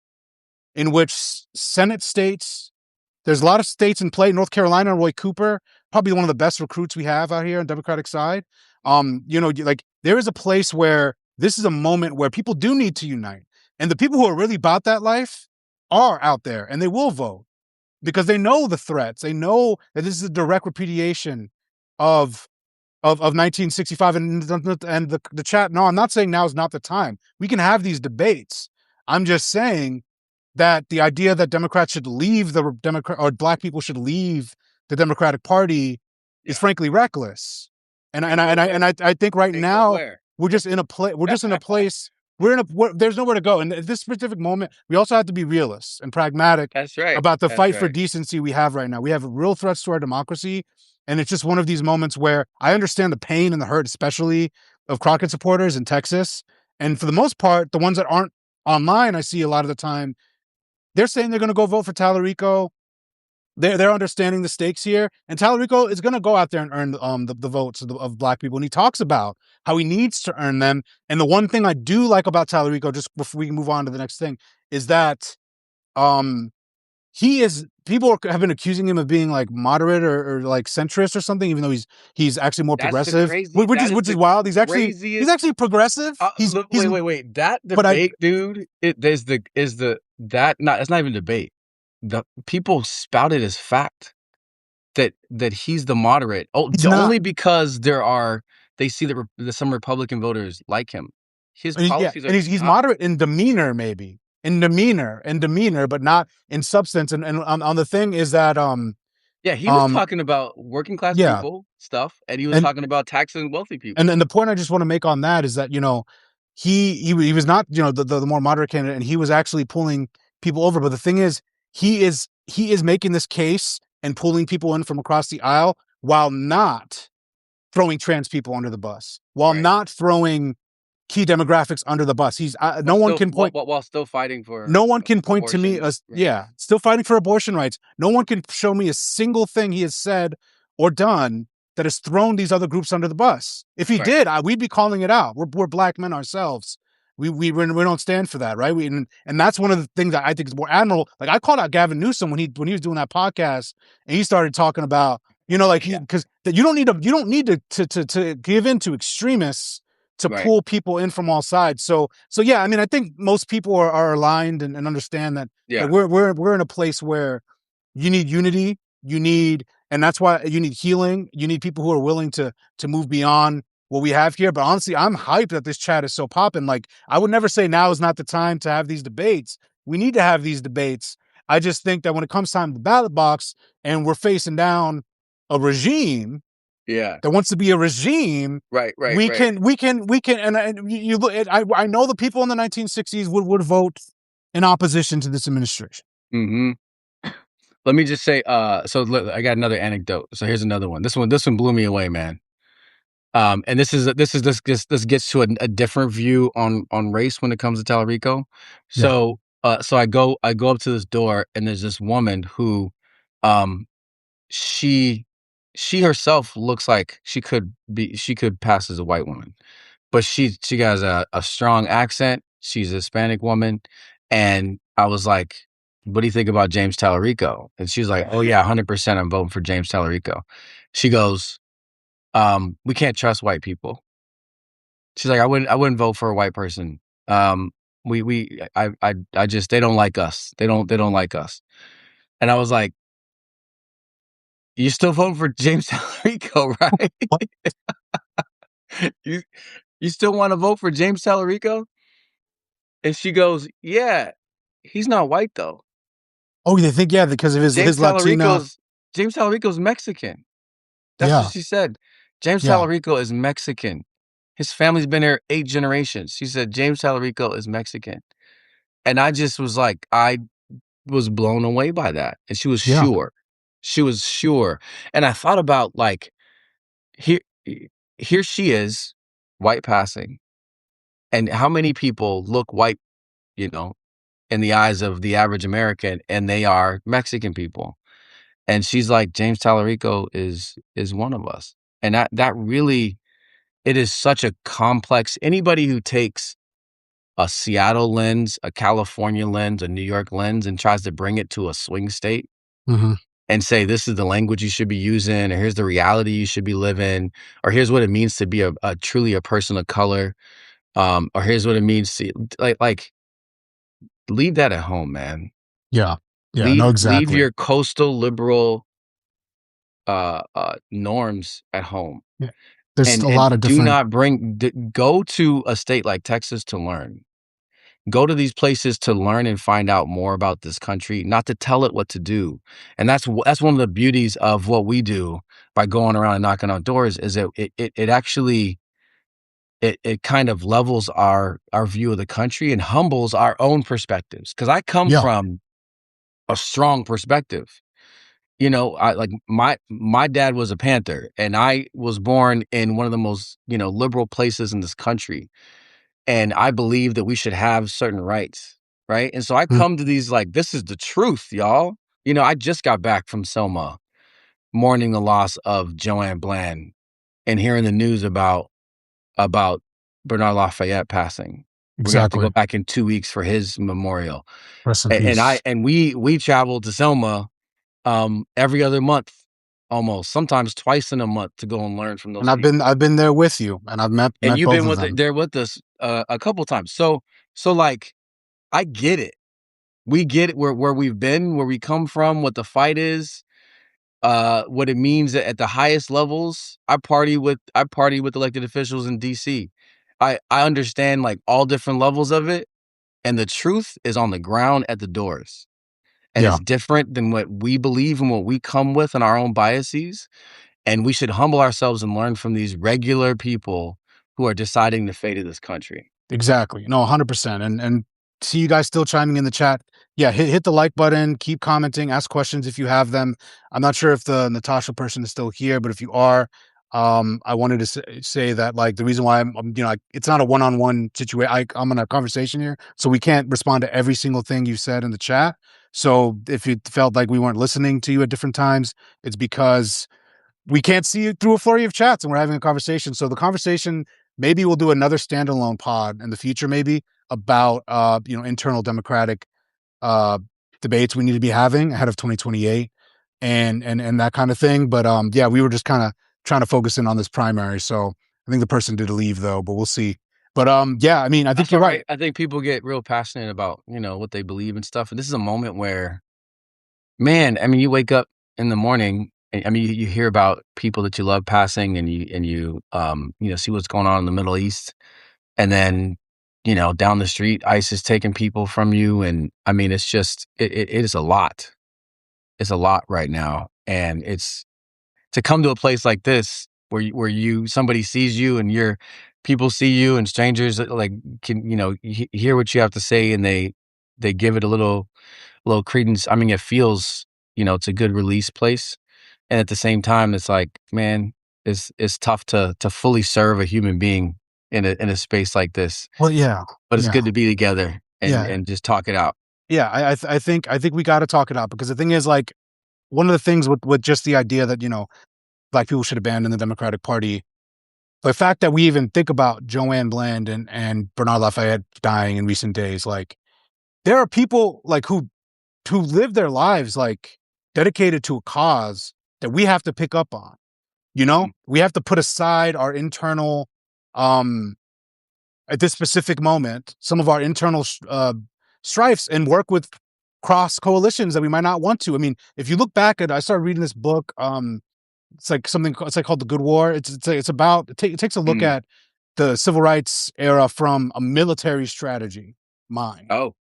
in which Senate states, there's a lot of states in play. North Carolina, Roy Cooper, probably one of the best recruits we have out here on the Democratic side. Like there is a place where this is a moment where people do need to unite. And the people who are really about that life are out there and they will vote because they know the threats. They know that this is a direct repudiation of 1965 and the chat. No, I'm not saying now is not the time. We can have these debates. I'm just saying that the idea that Democrats should leave the Democrat or black people should leave the Democratic Party is Yeah. frankly reckless. And go where? I think right And go now where? we're just in a place. We're just in a place. There's nowhere to go. And at this specific moment, we also have to be realists and pragmatic That's right. about the That's fight for right. decency we have right now. We have real threats to our democracy, and it's just one of these moments where I understand the pain and the hurt, especially of Crockett supporters in Texas. And for the most part, the ones that aren't online, I see a lot of the time they're saying they're going to go vote for Talarico. They're understanding the stakes here, and Talarico is going to go out there and earn the votes of black people. And he talks about how he needs to earn them. And the one thing I do like about Talarico, just before we move on to the next thing, is that um he is people have been accusing him of being like moderate or like centrist or something, even though he's actually more That's the progressive, crazy. That is which is the wild. He's craziest. actually progressive. Look, He's wait. That but I debate, dude. It there's the is the that not. It's not even debate. The people spouted as fact that he's the moderate. Oh, he's not. only because they see that some Republican voters like him. His Yeah, policies are and he's not. moderate in demeanor, maybe in demeanor, but not in substance. And on the thing is that Yeah, he was um talking about working class yeah, people stuff, and he was and talking about taxing wealthy people. and the point I just want to make on that is that he was not the more moderate candidate, and he was actually pulling people over. But the thing is, he is making this case and pulling people in from across the aisle while not throwing trans people under the bus, while Right. not throwing key demographics under the bus. He's no But one still, can point. while still fighting for No one can point to me abortion as, rights. yeah, still fighting for abortion rights. No one can show me a single thing he has said or done that has thrown these other groups under the bus. If he Right. did, we'd be calling it out. We're black men ourselves. We don't stand for that, right? And that's one of the things that I think is more admirable. Like I called out Gavin Newsom when he was doing that podcast, and he started talking about like he Yeah. because you don't need to give in to extremists to Right. pull people in from all sides. So yeah, I mean, I think most people are aligned and understand that Yeah. we're in a place where you need unity, and that's why you need healing. You need people who are willing to move beyond what we have here. But honestly, I'm hyped that this chat is so popping. Like, I would never say now is not the time to have these debates. We need to have these debates. I just think that when it comes time to the ballot box and we're facing down a regime Yeah. that wants to be a regime, Right. Right. we Right. can, and you look at, I know the people in the 1960s would vote in opposition to this administration. Mm-hmm. Let me just say, so look, I got another anecdote. So here's another one. This one blew me away, man. And this gets to a different view on race when it comes to Talarico. Yeah. So I go up to this door, and there's this woman who, um, she she herself looks like she could pass as a white woman, but she has a strong accent. She's a Hispanic woman, and I was like, "What do you think about James Talarico?" And she's like, "Oh yeah, 100%. I'm voting for James Talarico." She goes, "We can't trust white people." She's like, I wouldn't vote for a white person. Um, I just they don't like us. They don't like us." And I was like, "You still voting for James Talarico, right? What? You you still want to vote for James Talarico?" And she goes, "Yeah, he's not white though. Oh, they think, yeah, because of James his Latina. Talarico's James Talarico's Mexican." That's what Yeah. she said. James Yeah. Talarico is Mexican. His family's been here 8 generations. She said James Talarico is Mexican. And I just was like, I was blown away by that, and she was Yeah. sure. She was sure, and I thought about, like, here here she is, white passing, and how many people look white, you know, in the eyes of the average American, and they are Mexican people, and she's like, "James Talarico is one of us," and that really it is such a complex anybody who takes a Seattle lens, a California lens, a New York lens, and tries to bring it to a swing state Hmm. and say, "This is the language you should be using," or "Here's the reality you should be living," or "Here's what it means to be a truly a person of color," or "Here's what it means to" leave that at home, man. Yeah. Yeah. No, Leave exactly. your coastal liberal, norms at home, Yeah. There's a lot of and do different. not go to a state like Texas to learn. Go to these places to learn and find out more about this country, not to tell it what to do. And that's one of the beauties of what we do by going around and knocking on doors is that it actually it kind of levels our view of the country and humbles our own perspectives. Because I come Yeah. from a strong perspective. You know, I like my dad was a Panther, and I was born in one of the most, liberal places in this country. And I believe that we should have certain rights, right? And so I Mm. come to these like, this is the truth, y'all. I just got back from Selma, mourning the loss of Joanne Bland and hearing the news about Bernard Lafayette passing. We're gonna have to go Exactly. back in 2 weeks for his memorial. Rest in And peace. we traveled to Selma every other month, almost, sometimes twice in a month to go and learn from And those people. I've been there with you, and I've And met you've both been of with them. there with us a couple times. So like I get it. We get it where we've been, where we come from, what the fight is, what it means at the highest levels. I party with elected officials in DC. I understand like all different levels of it, and the truth is on the ground at the doors. And Yeah. it's different than what we believe and what we come with and our own biases. And we should humble ourselves and learn from these regular people who are deciding the fate of this country. Exactly. No, 100%. And see you guys still chiming in the chat. Yeah, hit the like button, keep commenting, ask questions if you have them. I'm not sure if the Natasha person is still here, but if you are, I wanted to say that like the reason why like, it's not a one-on-one situation. I'm in a conversation here, so we can't respond to every single thing you said in the chat. So if you felt like we weren't listening to you at different times, it's because we can't see it through a flurry of chats and we're having a conversation. So the conversation, maybe we'll do another standalone pod in the future, maybe about internal democratic uh debates we need to be having ahead of 2028 and that kind of thing. But yeah, we were just kind of trying to focus in on this primary. So I think the person did leave though, but we'll see. But yeah, I mean, I think That's you're all right. right. I think people get real passionate about, what they believe and stuff. And this is a moment where, man, I mean, you wake up in the morning. I mean, you hear about people that you love passing, and you see what's going on in the Middle East, and then, down the street, ICE is taking people from you, and I mean, it's just it is a lot. It's a lot right now, and it's to come to a place like this where somebody sees you and people see you and strangers like can hear what you have to say, and they give it a little credence. I mean, it feels, it's a good release place. And at the same time, it's like, man, is tough to fully serve a human being in a space like this. Well, yeah, But it's yeah, good to be together yeah, and just talk it out. yeah. I think we got to talk it out because the thing is, like, one of the things with just the idea that black people should abandon the Democratic Party. The fact that we even think about Joanne Bland and Bernard Lafayette dying in recent days, like, there are people like who live their lives like dedicated to a cause that we have to pick up on. Mhm. We have to put aside our internal, um, at this specific moment, some of our internal strifes and work with cross coalitions that we might not want to. I mean, if you look back at, I started reading this book. It's like something. It's like called the Good War. It's about. It takes a look Mm. at the civil rights era from a military strategy mind, Oh.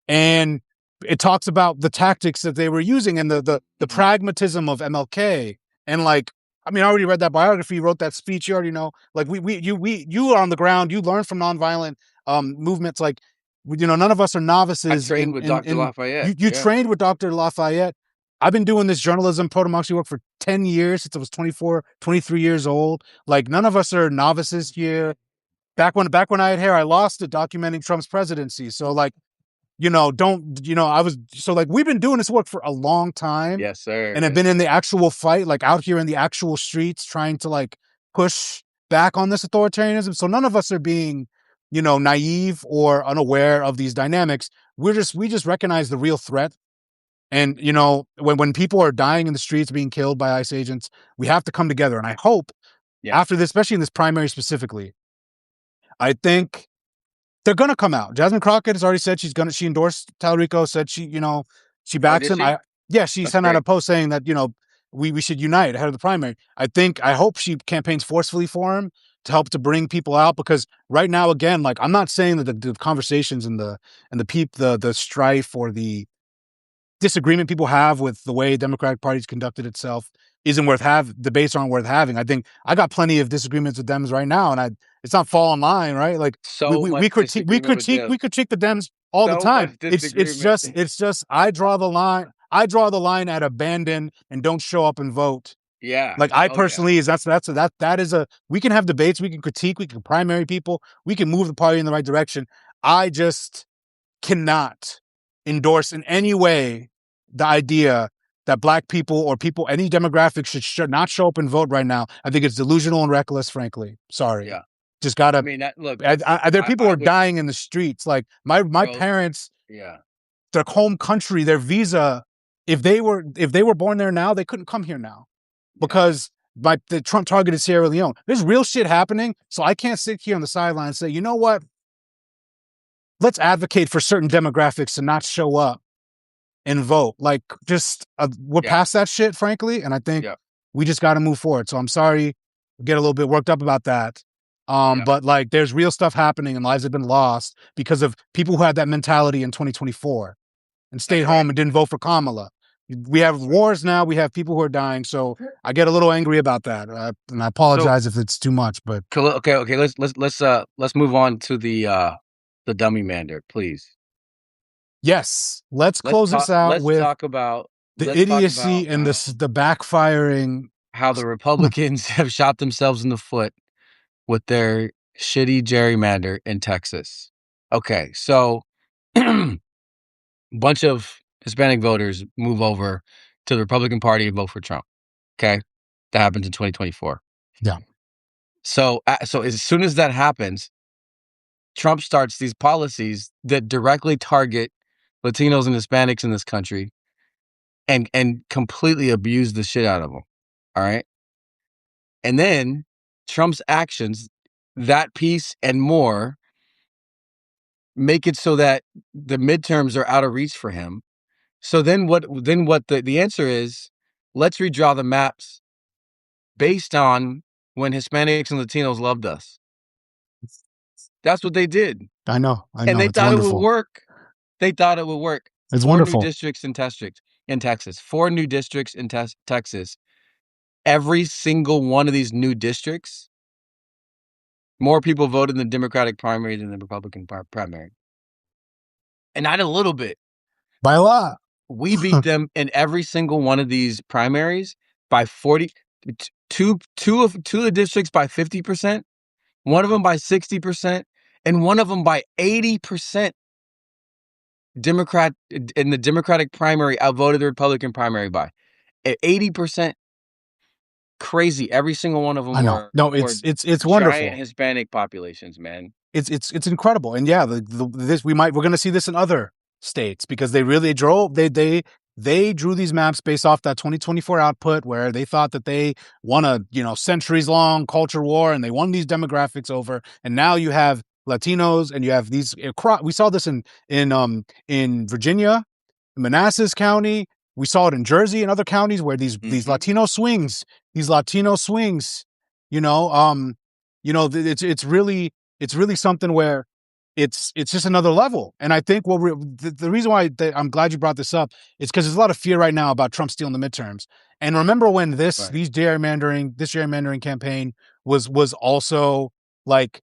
and it talks about the tactics that they were using and the Mhm. pragmatism of MLK. And, like, I mean, I already read that biography, wrote that speech. You already know. Like, you are on the ground. You learn from nonviolent movements. Like, none of us are I novices trained with Dr. in Lafayette. you Yeah. trained with Dr. Lafayette. I've been doing this journalism pro democracy work for 10 years since I was 24, 23 years old. Like, none of us are novices here. Back when I had hair, I lost it documenting Trump's presidency. So, like, don't, I was, so, like, we've been doing this work for a long time Yes, sir. and have Yes, been in sir. the actual fight, like, out here in the actual streets trying to, like, push back on this authoritarianism. So none of us are being, naive or unaware of these dynamics. We just recognize the real threat. And, when people are dying in the streets, being killed by ICE agents, we have to come together. And I hope Yeah. after this, especially in this primary specifically, I think they're gonna come out. Jasmine Crockett has already said she endorsed Talarico, said she Oh, backs did him. she? Yeah, she That's sent out a great. post saying that, we should unite ahead of the primary. I hope she campaigns forcefully for him to help to bring people out, because right now, again, like, I'm not saying that the conversations and the strife or the disagreement people have with the way the Democratic Party's conducted itself isn't worth debates aren't worth having. I think I got plenty of disagreements with Dems right now, and it's not fall in line, right? Like, we So we, much we critique we disagreement with critique them. we critique the Dems all the So time. much It's disagreement. just it's just I draw the line. I draw the line at abandon and don't show up and vote. Yeah. Like, I Oh, yeah. personally is that is a we can have debates, we can critique, we can primary people, we can move the party in the right direction. I just cannot endorse in any way the idea that black people or people, any demographic, should not show up and vote right now. I think it's delusional and reckless, frankly. Sorry. Yeah. Just I gotta, mean, look, there are people who I are would, dying in the streets. Like, my bro. parents, Yeah. their home country, their visa, if they were born there now, they couldn't come here now Yeah. because the Trump targeted Sierra Leone. There's real shit happening. So I can't sit here on the sideline and say, you know what? Let's advocate for certain demographics to not show up and vote. Like, just we're Yeah. past that shit, frankly, and I think Yeah. we just got to move forward. So I'm sorry, get a little bit worked up about that. Yeah. But, like, there's real stuff happening and lives have been lost because of people who had that mentality in 2024 and stayed That's right. home and didn't vote for Kamala. We have That's right. wars now. We have people who are dying. So I get a little angry about that, and I So, apologize if it's too much. But okay, okay. Let's move on to the dummy mander, please. yes, let's close this out with the Let's talk about idiocy and the backfiring. how the Republicans have shot themselves in the foot with their shitty gerrymander in Texas. Okay, so bunch of Hispanic voters move over to the Republican Party and vote for Trump. Okay, that happens in 2024. Yeah. So as soon as that happens, Trump starts these policies that directly target Latinos and Hispanics in this country and completely abuse the shit out of them. All right, and then Trump's actions, that piece and more, make it so that the midterms are out of reach for him. So then what the answer is, let's redraw the maps based on when Hispanics and Latinos loved us. That's what they did. I know, And they it's thought it would wonderful. work. They thought it would work. It's 4 new wonderful. districts in Texas. 4 new districts in Texas. Every single one of these new districts, more people voted in the Democratic primary than the Republican primary. And not a little bit. By a lot. We beat them in every single one of these primaries by two of the districts by 50%, one of them by 60%, and one of them by 80%. Democrat in the Democratic primary outvoted the Republican primary by 80%. Crazy. Every single one of them I know. No, were it's giant wonderful. Hispanic populations, man. It's incredible. And yeah, this we're going to see this in other states because they really drove they drew these maps based off that 2024 output where they thought that they won a, centuries long culture war and they won these demographics over. And now you have Latinos and you have these we saw this in Virginia, Manassas County. We saw it in Jersey and other counties where these these Latino swings, you know, it's really something where it's just another level. And I think the reason why I'm glad you brought this up is because there's a lot of fear right now about Trump stealing the midterms. And remember when this Right. gerrymandering campaign was also like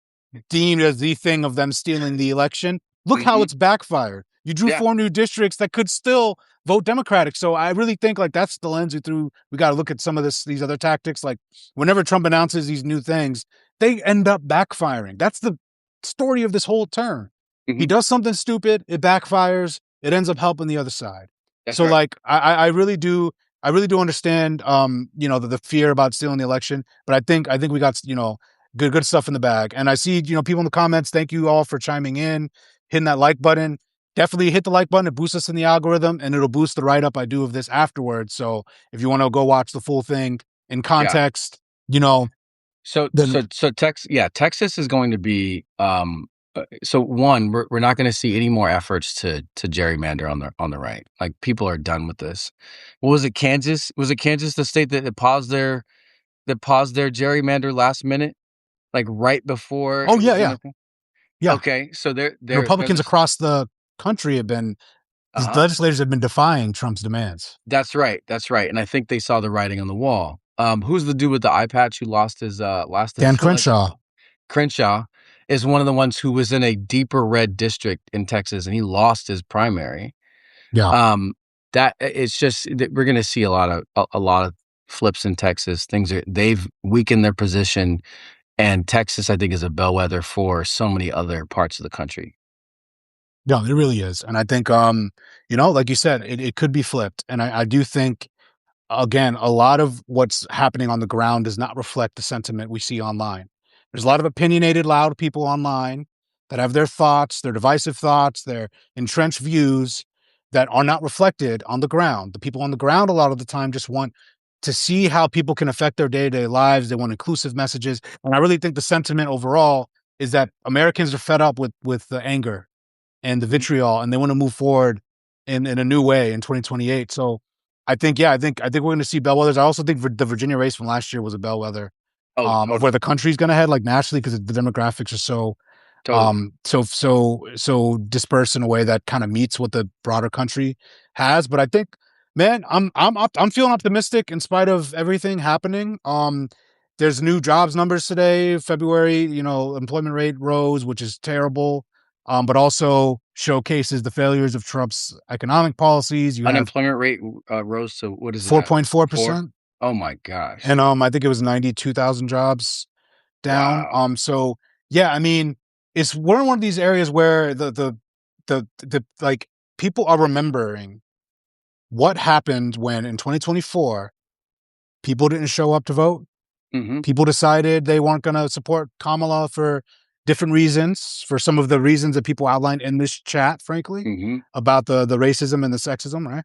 deemed as the thing of them stealing the election. Look how Mm-hmm. it's backfired. You drew Yeah. 4 new districts that could still vote Democratic. So I really think like that's the lens we got to look at some of these other tactics. Like whenever Trump announces these new things, they end up backfiring. That's the story of this whole term. He Mm-hmm. does something stupid, it backfires, it ends up helping the other side. That's So right. like I really do understand the fear about stealing the election, but I think we got good stuff in the bag. And I see people in the comments. Thank you all for chiming in, hitting that like button. Definitely hit the like button. It boosts us in the algorithm, and it'll boost the write up I do of this afterwards. So if you want to go watch the full thing in Yeah. context, So then Texas is going to be so one, we're not going to see any more efforts to gerrymander on the right. Like people are done with this. What was it, Kansas? Was it Kansas, the state that paused their gerrymander last minute, like right before oh it yeah, was yeah, gonna come? yeah. Okay, so And there's Republicans a across the country these uh-huh. legislators have been defying Trump's demands. That's right, and I think they saw the writing on the wall. Who's the dude with the eye patch who lost his Dan election? Crenshaw. Crenshaw is one of the ones who was in a deeper red district in Texas, and he lost his primary. Yeah. That it's just that we're going to see a lot of flips in Texas. They've weakened their position, and Texas, I think, is a bellwether for so many other parts of the country. No, it really is. And I think, like you said, it could be flipped. And I do think, again, a lot of what's happening on the ground does not reflect the sentiment we see online. There's a lot of opinionated, loud people online that have their thoughts, their divisive thoughts, their entrenched views that are not reflected on the ground. The people on the ground, a lot of the time, just want to see how people can affect their day-to-day lives. They want inclusive messages. And I really think the sentiment overall is that Americans are fed up with the anger and the Mhm. vitriol, and they want to move forward in a new way in 2028. So I think we're going to see bellwethers. I also think the Virginia race from last year was a bellwether Oh, of where totally, the country's going to head, like nationally, because the demographics are totally. so dispersed in a way that kind of meets what the broader country has. But I think, man, I'm feeling optimistic in spite of everything happening. There's new jobs numbers today. February, employment rate rose, which is terrible. But also showcases the failures of Trump's economic policies. You have Unemployment rate rose to what is it four at? point four 4? percent, Oh my gosh! and I think it was 92,000 jobs down. Wow. So yeah, I mean, we're in one of these areas where the like people are remembering what happened when in 2024 people didn't show up to vote. Hmm. People decided they weren't going to support Kamala for different reasons, for some of the reasons that people outlined in this chat, frankly, Hmm. about the racism and the sexism, right?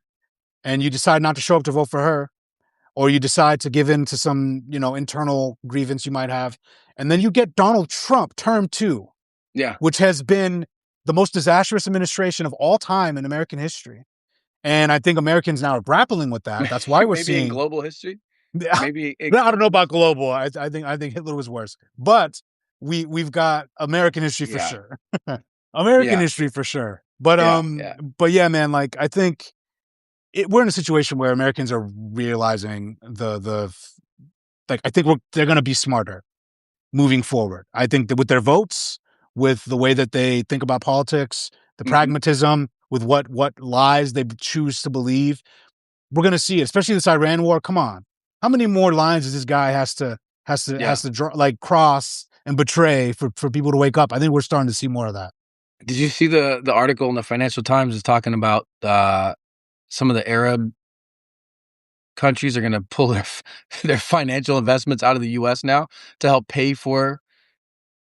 And you decide not to show up to vote for her, or you decide to give in to some, internal grievance you might have. And then you get Donald Trump, term 2, Yeah. which has been the most disastrous administration of all time in American history. And I think Americans now are grappling with that. That's why we're Maybe in seeing global history. Maybe it. I don't know about global. I think Hitler was worse, but we've got American history for Yeah. sure. American Yeah. history for sure. But Yeah. Yeah. yeah, man. Like I think we're in a situation where Americans are realizing like I think they're going to be smarter moving forward. I think that with their votes, with the way that they think about politics, the Hmm. pragmatism, with what lies they choose to believe, we're going to see it. Especially this Iran war. Come on. how many more lines does this guy Yeah. has to draw, like cross and betray for people to wake up? I think we're starting to see more of that. Did you see the article in the Financial Times is talking about some of the Arab countries are going to pull their financial investments out of the U.S. now to help pay for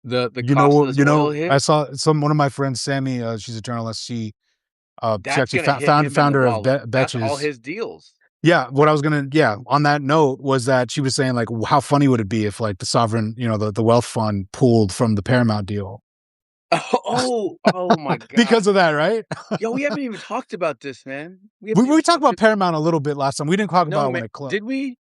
the cost of this oil I hit? saw one of my friends, Sammy. She's a journalist. She That's actually gonna hit found him in the founder of wallet. That's all Betches. his deals. Yeah, what I was gonna on that note was that she was saying like how funny would it be if like the sovereign, the wealth fund pooled from the Paramount deal Oh my god. because of that, right? Yo, we haven't even talked about this, man. We we haven't even we talked talked about ab Paramount a little bit last time. We didn't talk No, about it man. when it closed. Did we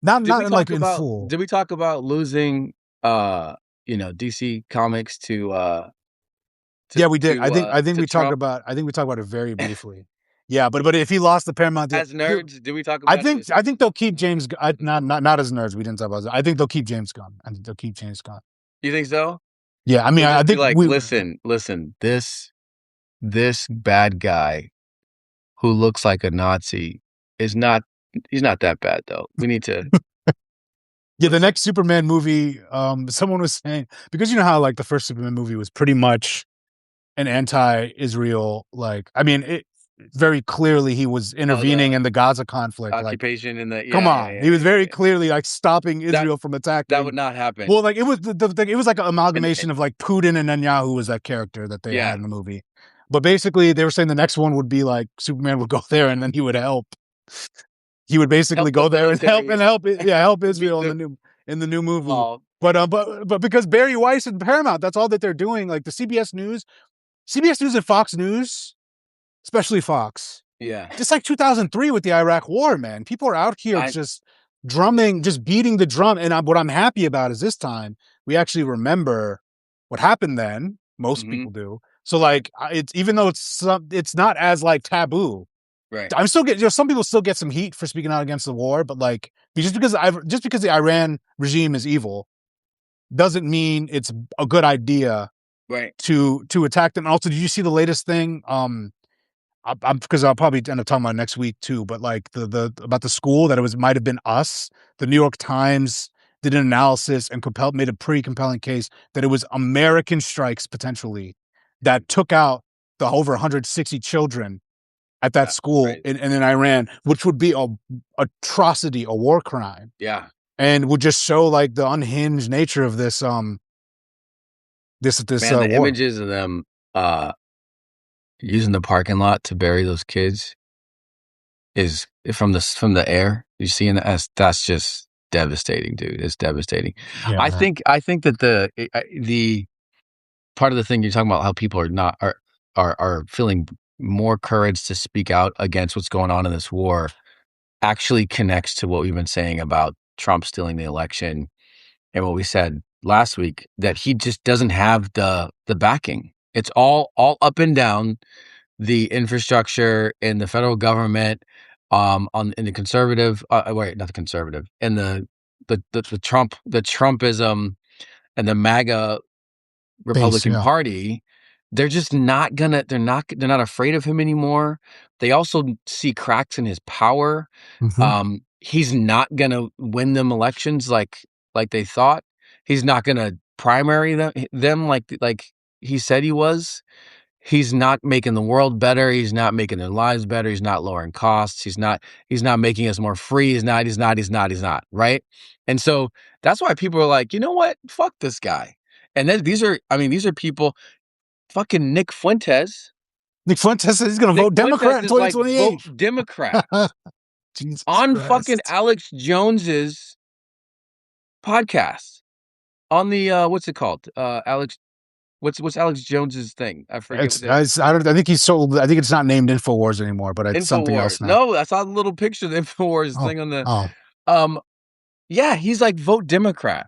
Not did we in like talk in about full. did we talk about losing, DC Comics Yeah, we did. to Trump? I think we talked about it very briefly. Yeah, but if he lost the Paramount deal, As nerds, did we talk about it? I think they'll keep James. Not as nerds. We didn't talk about it. I think they'll keep James Gunn. I think they'll keep James Gunn. You think so? Yeah, I mean, They'll I just be think like, we. listen, this bad guy who looks like a Nazi is not he's not that bad though. We need to Yeah, the let's next Superman movie. Someone was saying because you know how like the first Superman movie was pretty much an anti-Israel. Like, I mean, it very clearly he was oh, intervening the in the Gaza conflict. Like, occupation in the come on, he was very yeah. clearly like stopping That Israel from that would attacking. not happen. Well, like it was it was like an And amalgamation of like Putin and Netanyahu was that character that they had yeah, in the movie. But basically, they were saying the next one would be like Superman would go there and then he would help. He would basically help the go there and military help beat Israel the in the new movie. oh, But because Barry Weiss and Paramount, that's all that they're doing. Like the CBS News and Fox News, especially Fox, yeah. just like 2003 with the Iraq War, man. People are out here I just drumming, just beating the drum. And what I'm happy about is this time we actually remember what happened then. Most mhm, people do. So like it's even though it's not as like taboo. right, I'm still getting some people still get some heat for speaking out against the war, but like just because the Iran regime is evil doesn't mean it's a good idea right. to attack them. And also, did you see the latest thing? I'm because I'll probably end up talking about it next week too. But like the about the school that it was might have been us. The New York Times did an analysis and made a pretty compelling case that it was American strikes potentially that took out the over 160 children at that That's school crazy. in Iran, which would be a atrocity, a war crime, Yeah, and would just show like the unhinged nature of this this man, the war. images of them using the parking lot to bury those kids is from the air. You seeing that? That's just devastating, dude. It's devastating. Yeah, man. I think that the part of the thing you're talking about how people are not are feeling more courage to speak out against what's going on in this war actually connects to what we've been saying about Trump stealing the election and what we said last week that he just doesn't have the backing. It's all up and down the infrastructure in the federal government, on in the conservative, wait, not the conservative, and the Trumpism and the MAGA Base, Republican yeah. Party. They're just not gonna. They're not afraid of him anymore. They also see cracks in his power. Mm-hmm. He's not gonna win them elections like they thought. He's not gonna primary them like he said he was. He's not making the world better. He's not making their lives better. He's not lowering costs. He's not making us more free. He's not, right? And so that's why people are like, you know what? Fuck this guy. And then these are people, fucking Nick Fuentes. Nick Fuentes says he's going to Nick vote Democrat Fuentes in is like, vote 2028. Democrat Jesus on fucking Christ. Alex Jones's podcast. On the what's it called? Alex what's Alex Jones's thing? I forget what the I don't. I think he's sold. I think it's not named Infowars anymore, but it's something else InfoWars. now. No, I saw the little picture of the InfoWars Oh, thing on the oh, um yeah, he's like, vote Democrat.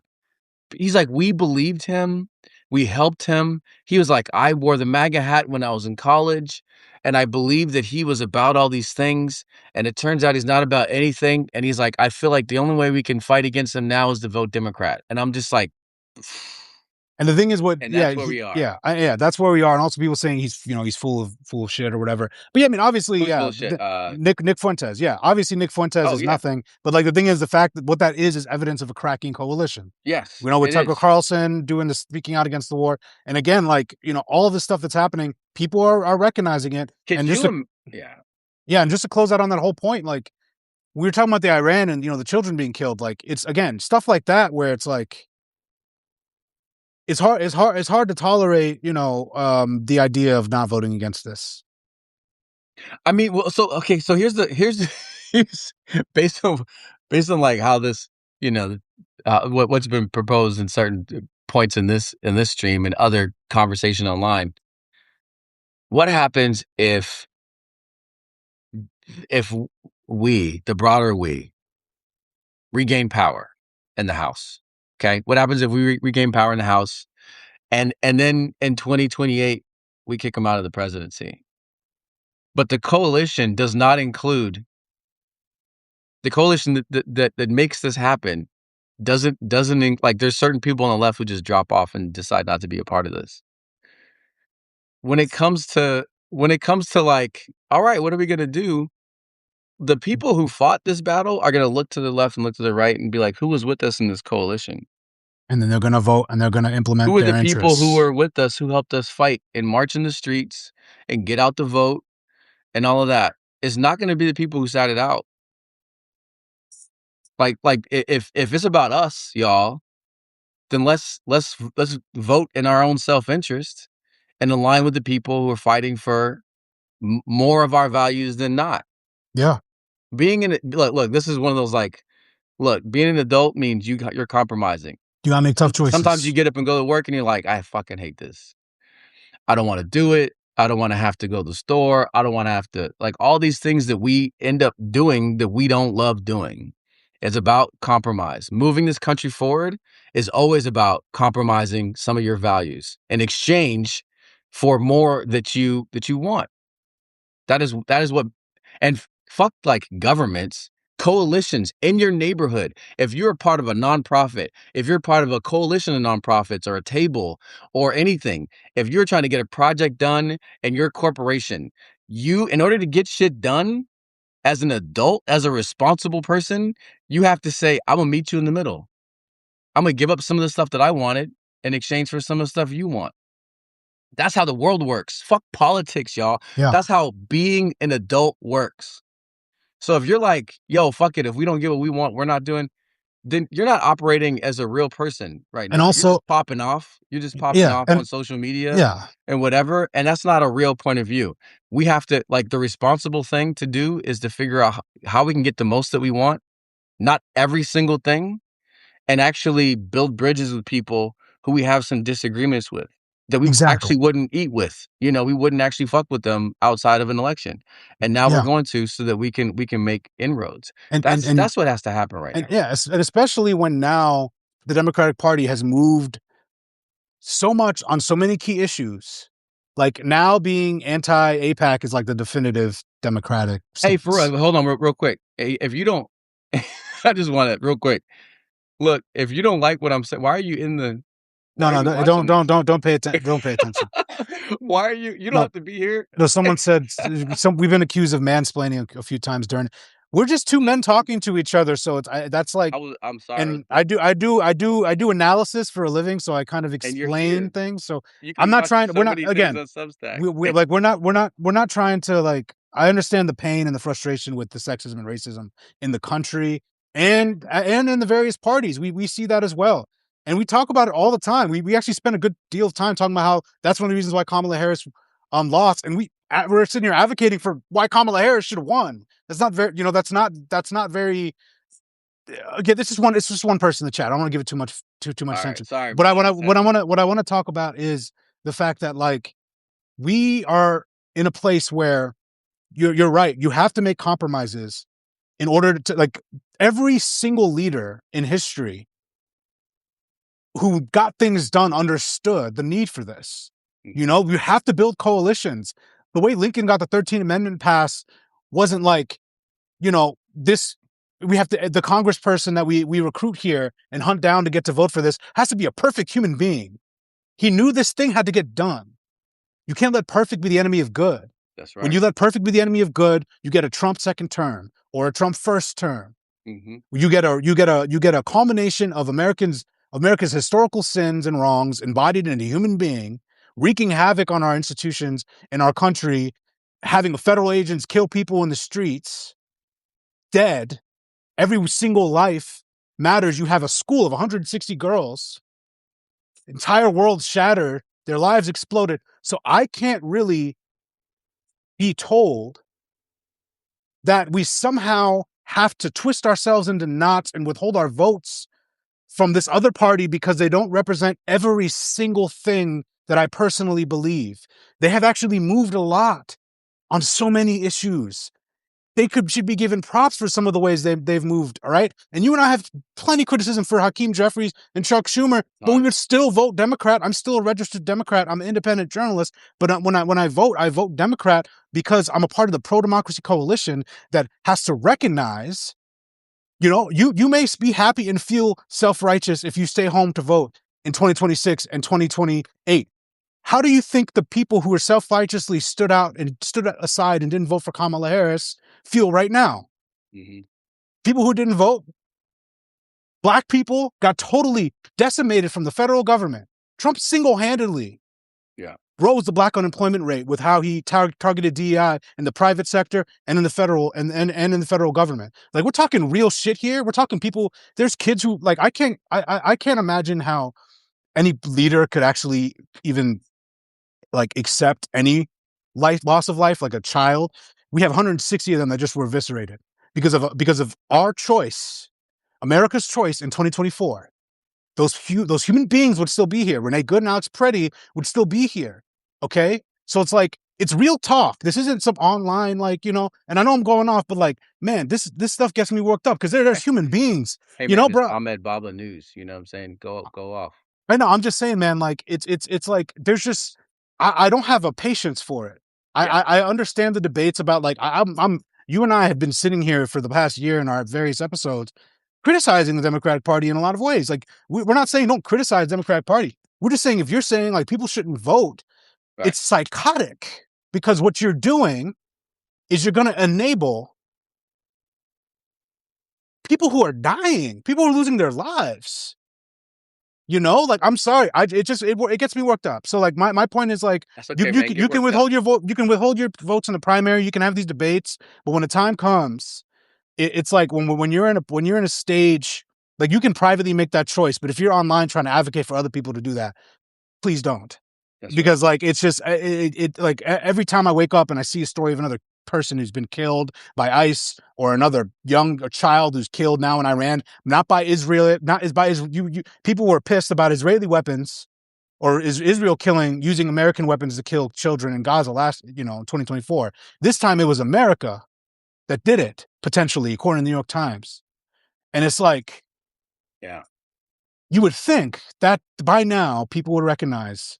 He's like, we believed him. We helped him. He was like, I wore the MAGA hat when I was in college, and I believed that he was about all these things. And it turns out he's not about anything. And he's like, I feel like the only way we can fight against him now is to vote Democrat. And I'm just like, And the thing is, what? And Yeah, that's where we are. yeah. That's where we are. And also, people saying he's full of shit or whatever. But yeah, I mean, obviously, Who's yeah, full of shit? Nick Fuentes. Yeah, obviously, Nick Fuentes Oh is yeah, nothing. But like the thing is, the fact that what that is evidence of a cracking coalition. yes, You know, with it Tucker is. Carlson doing the speaking out against the war, and again, like all of this stuff that's happening, people are recognizing it. Could And you? Yeah. yeah, and just to close out on that whole point, like we were talking about the Iran and the children being killed. Like it's again stuff like that where it's like it's hard to tolerate the idea of not voting against this. I mean, well, so okay, so here's based on based on like how this, you know, what's been proposed in certain points in this stream and other conversation online. What happens if we, the broader we, regain power in the House? Okay, what happens if we regain power in the House, and then in 2028 we kick them out of the presidency? But the coalition does not include the coalition that makes this happen like there's certain people on the left who just drop off and decide not to be a part of this. When it comes to like, all right, what are we gonna do? The people who fought this battle are gonna look to the left and look to the right and be like, who was with us in this coalition? And then they're going to vote and they're going to implement Who are their the people who interests. were with us who helped us fight and march in the streets and get out the vote and all of that? It's not gonna be the people who sat it out. Like if it's about us, y'all, then let's vote in our own self-interest and align with the people who are fighting for more of our values than not. Yeah. Being in look, this is one of those like, look, being an adult means you're compromising. You got to make tough Sometimes you choices. get up and go to work and you're like, I fucking hate this. I don't want to do it. I don't want to have to go to the store. I don't want to have to like all these things that we end up doing that we don't love doing. It's about compromise. Moving this country forward is always about compromising some of your values in exchange for more that you want. That is what and fuck like governments, coalitions in your neighborhood. If you're a part of a nonprofit, if you're part of a coalition of nonprofits or a table or anything, if you're trying to get a project done in your corporation, you in order to get shit done as an adult, as a responsible person, you have to say, I'm gonna meet you in the middle. I'm gonna give up some of the stuff that I wanted in exchange for some of the stuff you want. That's how the world works. Fuck politics, y'all. Yeah. That's how being an adult works. So if you're like, yo, fuck it, if we don't get what we want, we're not doing, then you're not operating as a real person right And now. You're just also, popping off. You're just popping yeah. off on And social media yeah, and whatever. And that's not a real point of view. We have to, like, the responsible thing to do is to figure out how we can get the most that we want, not every single thing, and actually build bridges with people who we have some disagreements with that we exactly. actually wouldn't eat with. You know, we wouldn't actually fuck with them outside of an election. And now we're Yeah. going to so that we can make inroads. And, and, and, That's what has to happen right and now. yeah, and especially when now the Democratic Party has moved so much on so many key issues. Like now being anti APAC is like the definitive Democratic Hey, for stance. real, hold on real quick. Hey, if you don't I just want to real quick. Look, if you don't like what I'm saying, why No, are no, you watching this? don't pay attention. Don't pay attention. Why are you don't No, have to be here? no. Someone said we've been accused of mansplaining a few times during. We're just two men talking to each other, so that's like, I'm sorry. and I do analysis for a living, so I kind of And you're explain here. things. So You could I'm be not watching trying. We're so not many things again. on Substack. We're not trying to like. I understand the pain and the frustration with the sexism and racism in the country and in the various parties. We see that as well, and we talk about it all the time. We actually spend a good deal of time talking about how that's one of the reasons why Kamala Harris lost, and we're sitting here advocating for why Kamala Harris should have won. That's not very. That's not very. Again, this is one. It's just one person in the chat. I don't want to give it too much All right. attention. Sorry, But I man. want to This happens. what I want to talk about is the fact that like we are in a place where you're right. You have to make compromises in order to like every single leader in history who got things done understood the need for this. You have to build coalitions. The way Lincoln got the 13th Amendment passed wasn't like, this we have to the congressperson that we recruit here and hunt down to get to vote for this has to be a perfect human being. He knew this thing had to get done. You can't let perfect be the enemy of good. That's When right. you let perfect be the enemy of good, you get a Trump second term or a Trump first term. Hmm. You get a culmination of America's historical sins and wrongs embodied in a human being, wreaking havoc on our institutions in our country, having federal agents kill people in the streets, dead. Every single life matters. You have a school of 160 girls, entire world shattered, their lives exploded. So I can't really be told that we somehow have to twist ourselves into knots and withhold our votes from this other party because they don't represent every single thing that I personally believe. They have actually moved a lot on so many issues. They should be given props for some of the ways they've moved. All right, and you and I have plenty of criticism for Hakeem Jeffries and Chuck Schumer, but we would still vote Democrat. I'm still a registered Democrat. I'm an independent journalist, but when I vote Democrat because I'm a part of the pro democracy coalition that has to recognize. You may be happy and feel self righteous if you stay home to vote in 2026 and 2028. How do you think the people who were self-righteously stood out and stood aside and didn't vote for Kamala Harris feel right now? Hmm. People who didn't vote, black people got totally decimated from the federal government. Trump single-handedly Yeah. rose the black unemployment rate with how he targeted DEI in the private sector and in the federal and in the federal government. Like, we're talking real shit here. We're talking people. There's kids who, like, I can't imagine how any leader could actually even like accept any loss of life, like a child. We have 160 of them that just were eviscerated because of our choice, America's choice in 2024. Those human beings would still be here. Renee Good and Alex Preddy would still be here. Okay, so it's like it's real talk. This isn't some online And I know I'm going off, but like, man, this stuff gets me worked up because there's human beings, Hey man, it's bro. Ahmed Baba news. You know what I'm saying? Go off. I know. I'm just saying, man. Like it's like there's just I don't have a patience for it. I, Yeah. I I understand the debates about like I'm you and I have been sitting here for the past year in our various episodes criticizing the Democratic Party in a lot of ways. Like we're not saying don't criticize the Democratic Party. We're just saying if you're saying like people shouldn't vote, Right. it's psychotic because what you're doing is you're going to enable people who are dying, people who are losing their lives. Like I'm sorry, it gets me worked up. So like my point is like That's you okay, you man. can, Get you can worked up. withhold your vote, you can withhold your votes in the primary, you can have these debates, but when the time comes, it's like when you're in a stage, like you can privately make that choice, but if you're online trying to advocate for other people to do that, please don't. That's right. Because like it's just like every time I wake up and I see a story of another person who's been killed by ICE or another young child who's killed now in Iran, not by Israel, not is by Israel. People were pissed about Israeli weapons or is Israel using American weapons to kill children in Gaza in 2024. This time it was America that did it potentially, according to the New York Times. And it's like Yeah. you would think that by now people would recognize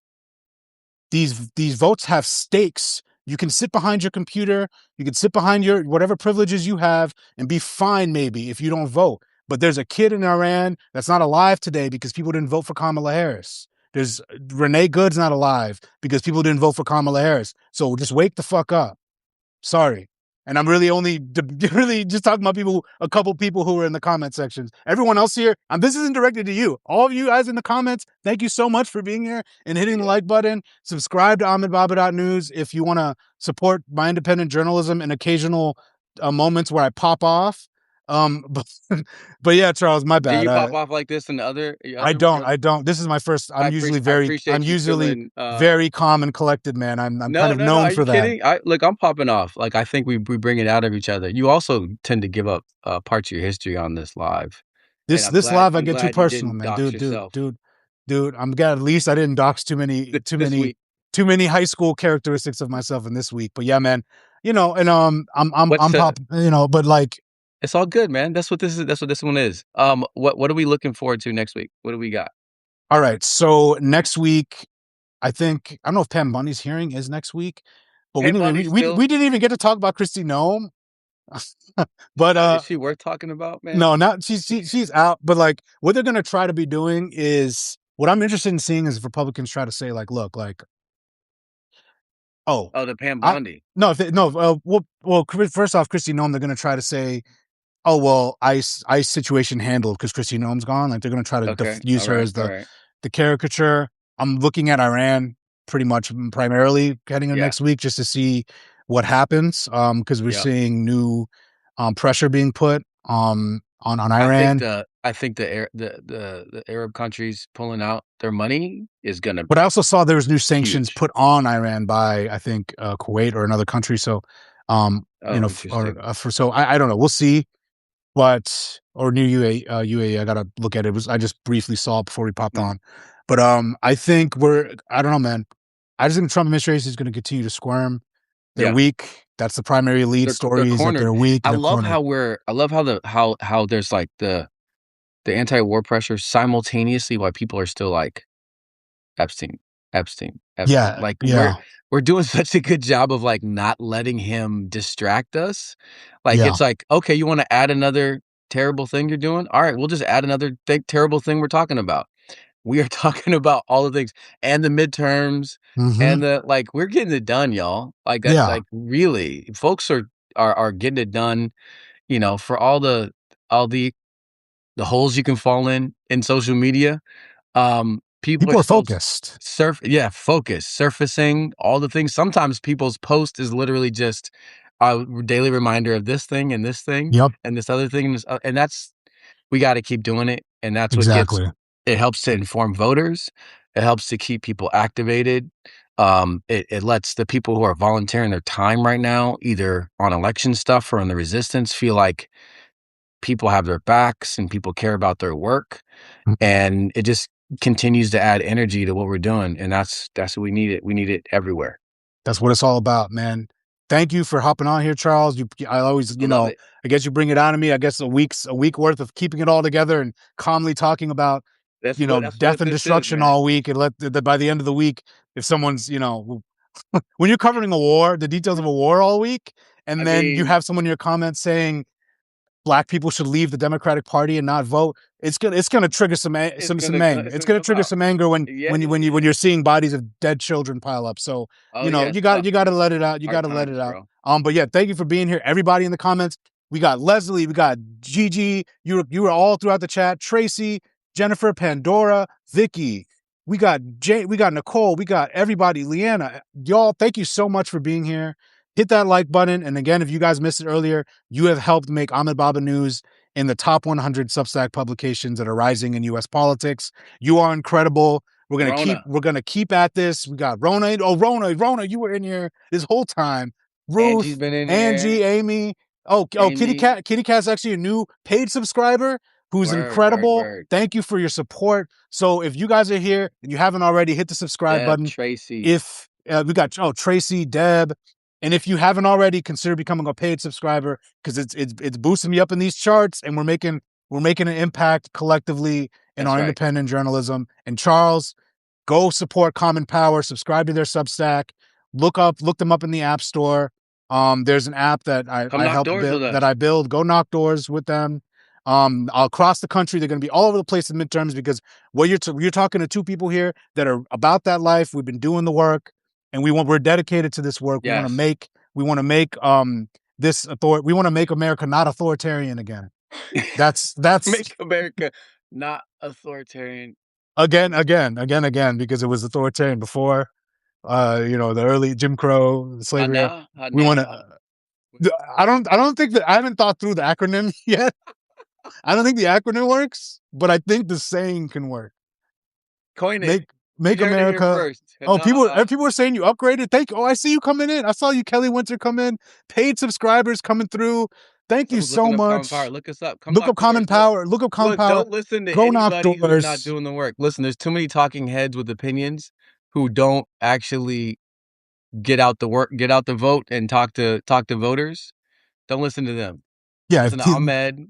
these votes have stakes. You can sit behind your computer, you can sit behind your whatever privileges you have and be fine maybe if you don't vote. But there's a kid in Iran that's not alive today because people didn't vote for Kamala Harris. There's Renee Good's not alive because people didn't vote for Kamala Harris. So just wake the fuck up. Sorry. And I'm really only really just talking about a couple people who were in the comment sections. Everyone else here, this isn't directed to you. All of you guys in the comments, thank you so much for being here and hitting the like button. Subscribe to AhmedBaba.news if you want to support my independent journalism and occasional moments where I pop off. But yeah, Charles, my Do bad. you pop off like this in the other I other don't. your I don't. This is my first. I appreciate I'm you usually feeling very calm and collected, man. I'm kind no, of no, no. known Are you for that. kidding? I'm popping off. Like I think we bring it out of each other. You also tend to give up parts of your history on this live. And This live I I'm get too glad you personal, didn't man. dox yourself Dude. I'm glad at least I didn't dox this week. too many high school characteristics of myself in this week. But yeah, man. And What's I'm pop. But like, it's all good, man. That's what this is. That's what this one is. What are we looking forward to next week? What do we got? all right. So next week, I don't know if Pam Bundy's hearing is next week, but Pam Bundy still we didn't even get to talk about Christy Nome. But is she worth talking about, man? no, not she's out. But like, what they're gonna try to be doing is what I'm interested in seeing is if Republicans try to say like, look, like, oh, Oh, the Pam I Bondi. no, if they, no, well, first off, Christy Nome, they're going to try to say, oh well, ice situation handled because Christy Nome's gone. Like they're going to try to Okay. use All her right. as All right. the caricature. I'm looking at Iran pretty much primarily heading into Yeah. next week just to see what happens. Because we're Yeah. seeing new pressure being put on Iran. I think the Arab countries pulling out their money is gonna But I also saw there was new sanctions huge. put on Iran by I think Kuwait or another country. So, Oh, interesting. for so I don't know. We'll see. But or new UAE. I gotta look at it. I just briefly saw it before we popped Hmm. on. But I think I don't know, man. I just think the Trump administration is going to continue to squirm. They're Yeah. weak. That's the primary lead They're story is that cornered. they're weak and they're cornered. I love how how there's like the anti-war pressure simultaneously while people are still like Epstein, Epstein, Epstein. Yeah, Like yeah, we're doing such a good job of like not letting him distract us. Like yeah. it's like, okay, you want to add another terrible thing you're doing? All right, we'll just add another terrible thing we're talking about. We are talking about all the things and the midterms Hmm. and the like we're getting it done, y'all. Like Yeah. like really, folks are getting it done, for all the holes you can fall in social media. People are People are still focused. surfacing all the things. Sometimes people's post is literally just a daily reminder of this thing and this thing Yep, and this other thing and that's we got to keep doing it, and that's what gets exactly. it helps to inform voters. It helps to keep people activated. It lets the people who are volunteering their time right now, either on election stuff or on the resistance, feel like people have their backs and people care about their work, and it just continues to add energy to what we're doing, and that's what we need it. We need it everywhere. That's what it's all about, man. Thank you for hopping on here, Charles. I always, I love it. I guess you bring it out of me. I guess a week worth of keeping it all together and calmly talking about, That's death what and this is, destruction man. all week. And by the end of the week, if someone's, when you're covering a war, the details of a war all week, I and then you mean, have someone in your comments saying black people should leave the Democratic Party and not vote. It's gonna trigger some anger. it's It's gonna gonna come trigger out. some anger Yeah, yeah, when yeah. you're seeing bodies of dead children pile up. So Oh yeah, it's tough. you got to let it out. You got Hard to let it times, out. bro. But yeah, thank you for being here, everybody in the comments. We got Leslie, we got Gigi. You were all throughout the chat. Tracy, Jennifer, Pandora, Vicky. We got Nicole, we got everybody, Leanna. Y'all, thank you so much for being here. Hit that like button. And again, if you guys missed it earlier, you have helped make Ahmed Baba News in the top 100 Substack publications that are rising in U.S. politics. You are incredible. Rona, We're gonna keep at this. We got Rona. Oh, Rona, you were in here this whole time. Angie's Ruth, been in here. Angie, Amy. Amy, Kitty Cat's actually a new paid subscriber who's word, word, incredible. word. Thank you for your support. So if you guys are here and you haven't already, hit the subscribe Deb, button. Tracy. If we got Tracy, Deb, and if you haven't already, consider becoming a paid subscriber because it's boosting me up in these charts, and we're making an impact collectively in That's our right. independent journalism. And Charles, go support Common Power, subscribe to their Substack, look them up in the App Store. There's an app that Come I knock helped doors build with that us. I build. Go knock doors with them. Across the country, they're going to be all over the place in midterms because you're talking to two people here that are about that life. We've been doing the work, and we're dedicated to this work. Yes. We want to make we want to make America not authoritarian again. That's Make America not authoritarian. again because it was authoritarian before. The early Jim Crow, How slavery era. now? How We want now? to. I don't think that I haven't thought through the acronym yet. I don't think the acronym works, but I think the saying can work. Coin it. Make You make heard it here America. first. Oh, Nah. people are saying you upgraded. I see you coming in. I saw you, Kelly Winter, come in. Paid subscribers coming through. Thank you Someone's so looking up Common Power. much. Look us up. Come Look knock up Common doors. Look, Power. Look up Common look. Power. Don't listen to Go knock anybody who's not doors. doing the work. Listen, there's too many talking heads with opinions who don't actually get out the vote, and talk to voters. Don't listen to them. Yeah, Listen to Ahmed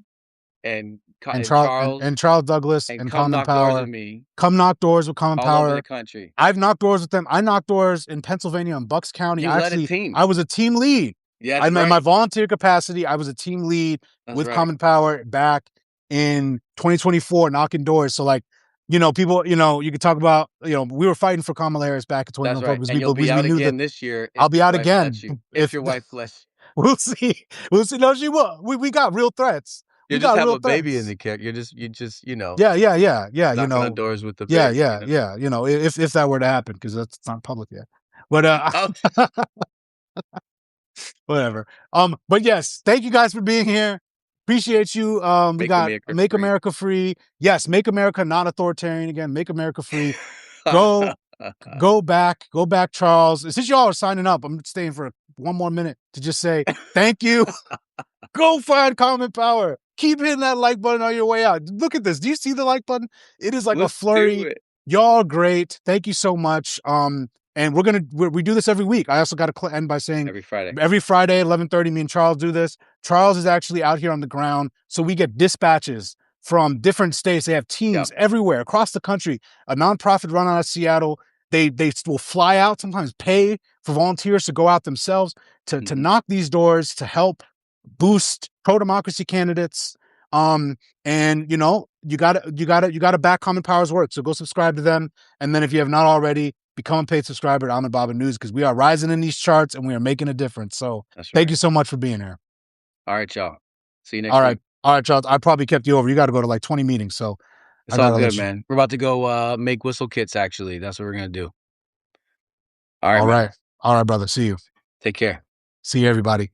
and and Charles, And Charles Douglas and and come Common knock doors with Power. me Come knock doors with Common all over the Power. country. I've knocked doors with them. I knocked doors in Pennsylvania and Bucks County. You led a team. I was a team lead. Yeah, I that's in my right. volunteer capacity, I was a team lead That's with right. Common Power back in 2024, knocking doors. So like people, you could talk about, we were fighting for Kamala Harris back in That's 2024 right, because and you'll be we out knew that again this year I'll if be your out wife again lets you. If if your wife lets we'll see. We'll see. No, she will. We got real threats. We you just got have real a baby in threats. the kid. You just, Yeah, yeah, yeah, yeah. knocking on doors with the Yeah, baby, yeah, yeah. If that were to happen, because that's not public yet. But Oh, whatever. But yes, thank you guys for being here. Appreciate you. We make got America Make free. America Free. Yes, Make America not authoritarian again. Make America Free. Go, go back, Charles. Since y'all are signing up, I'm staying for one more minute to just say thank you. Go find Common Power. Keep hitting that like button on your way out. Look at this. Do you see the like button? It is like a Let's do flurry. it Y'all are great. Thank you so much. And we do this every week. I also got to end by saying every Friday. every Friday, 11:30, me and Charles do this. Charles is actually out here on the ground, so we get dispatches from different states. They have Yep. teams everywhere across the country. A nonprofit run out of Seattle. They will fly out, sometimes pay for volunteers to go out themselves to Mhm. knock these doors to help boost pro-democracy candidates. And you gotta back Common Power's work. So go subscribe to them. And then if you have not already, become a paid subscriber at Ahmed Baba News, because we are rising in these charts and we are making a difference. So That's thank right. you so much for being here. All right, y'all. See you next All week. right. All right, Charles. I probably kept you over. You got to go to like 20 meetings. So It's I all gotta good, let you. man. We're about to go make whistle kits, actually. That's what we're gonna do. All right, All man. right. All right, brother. See you. Take care. See you, everybody.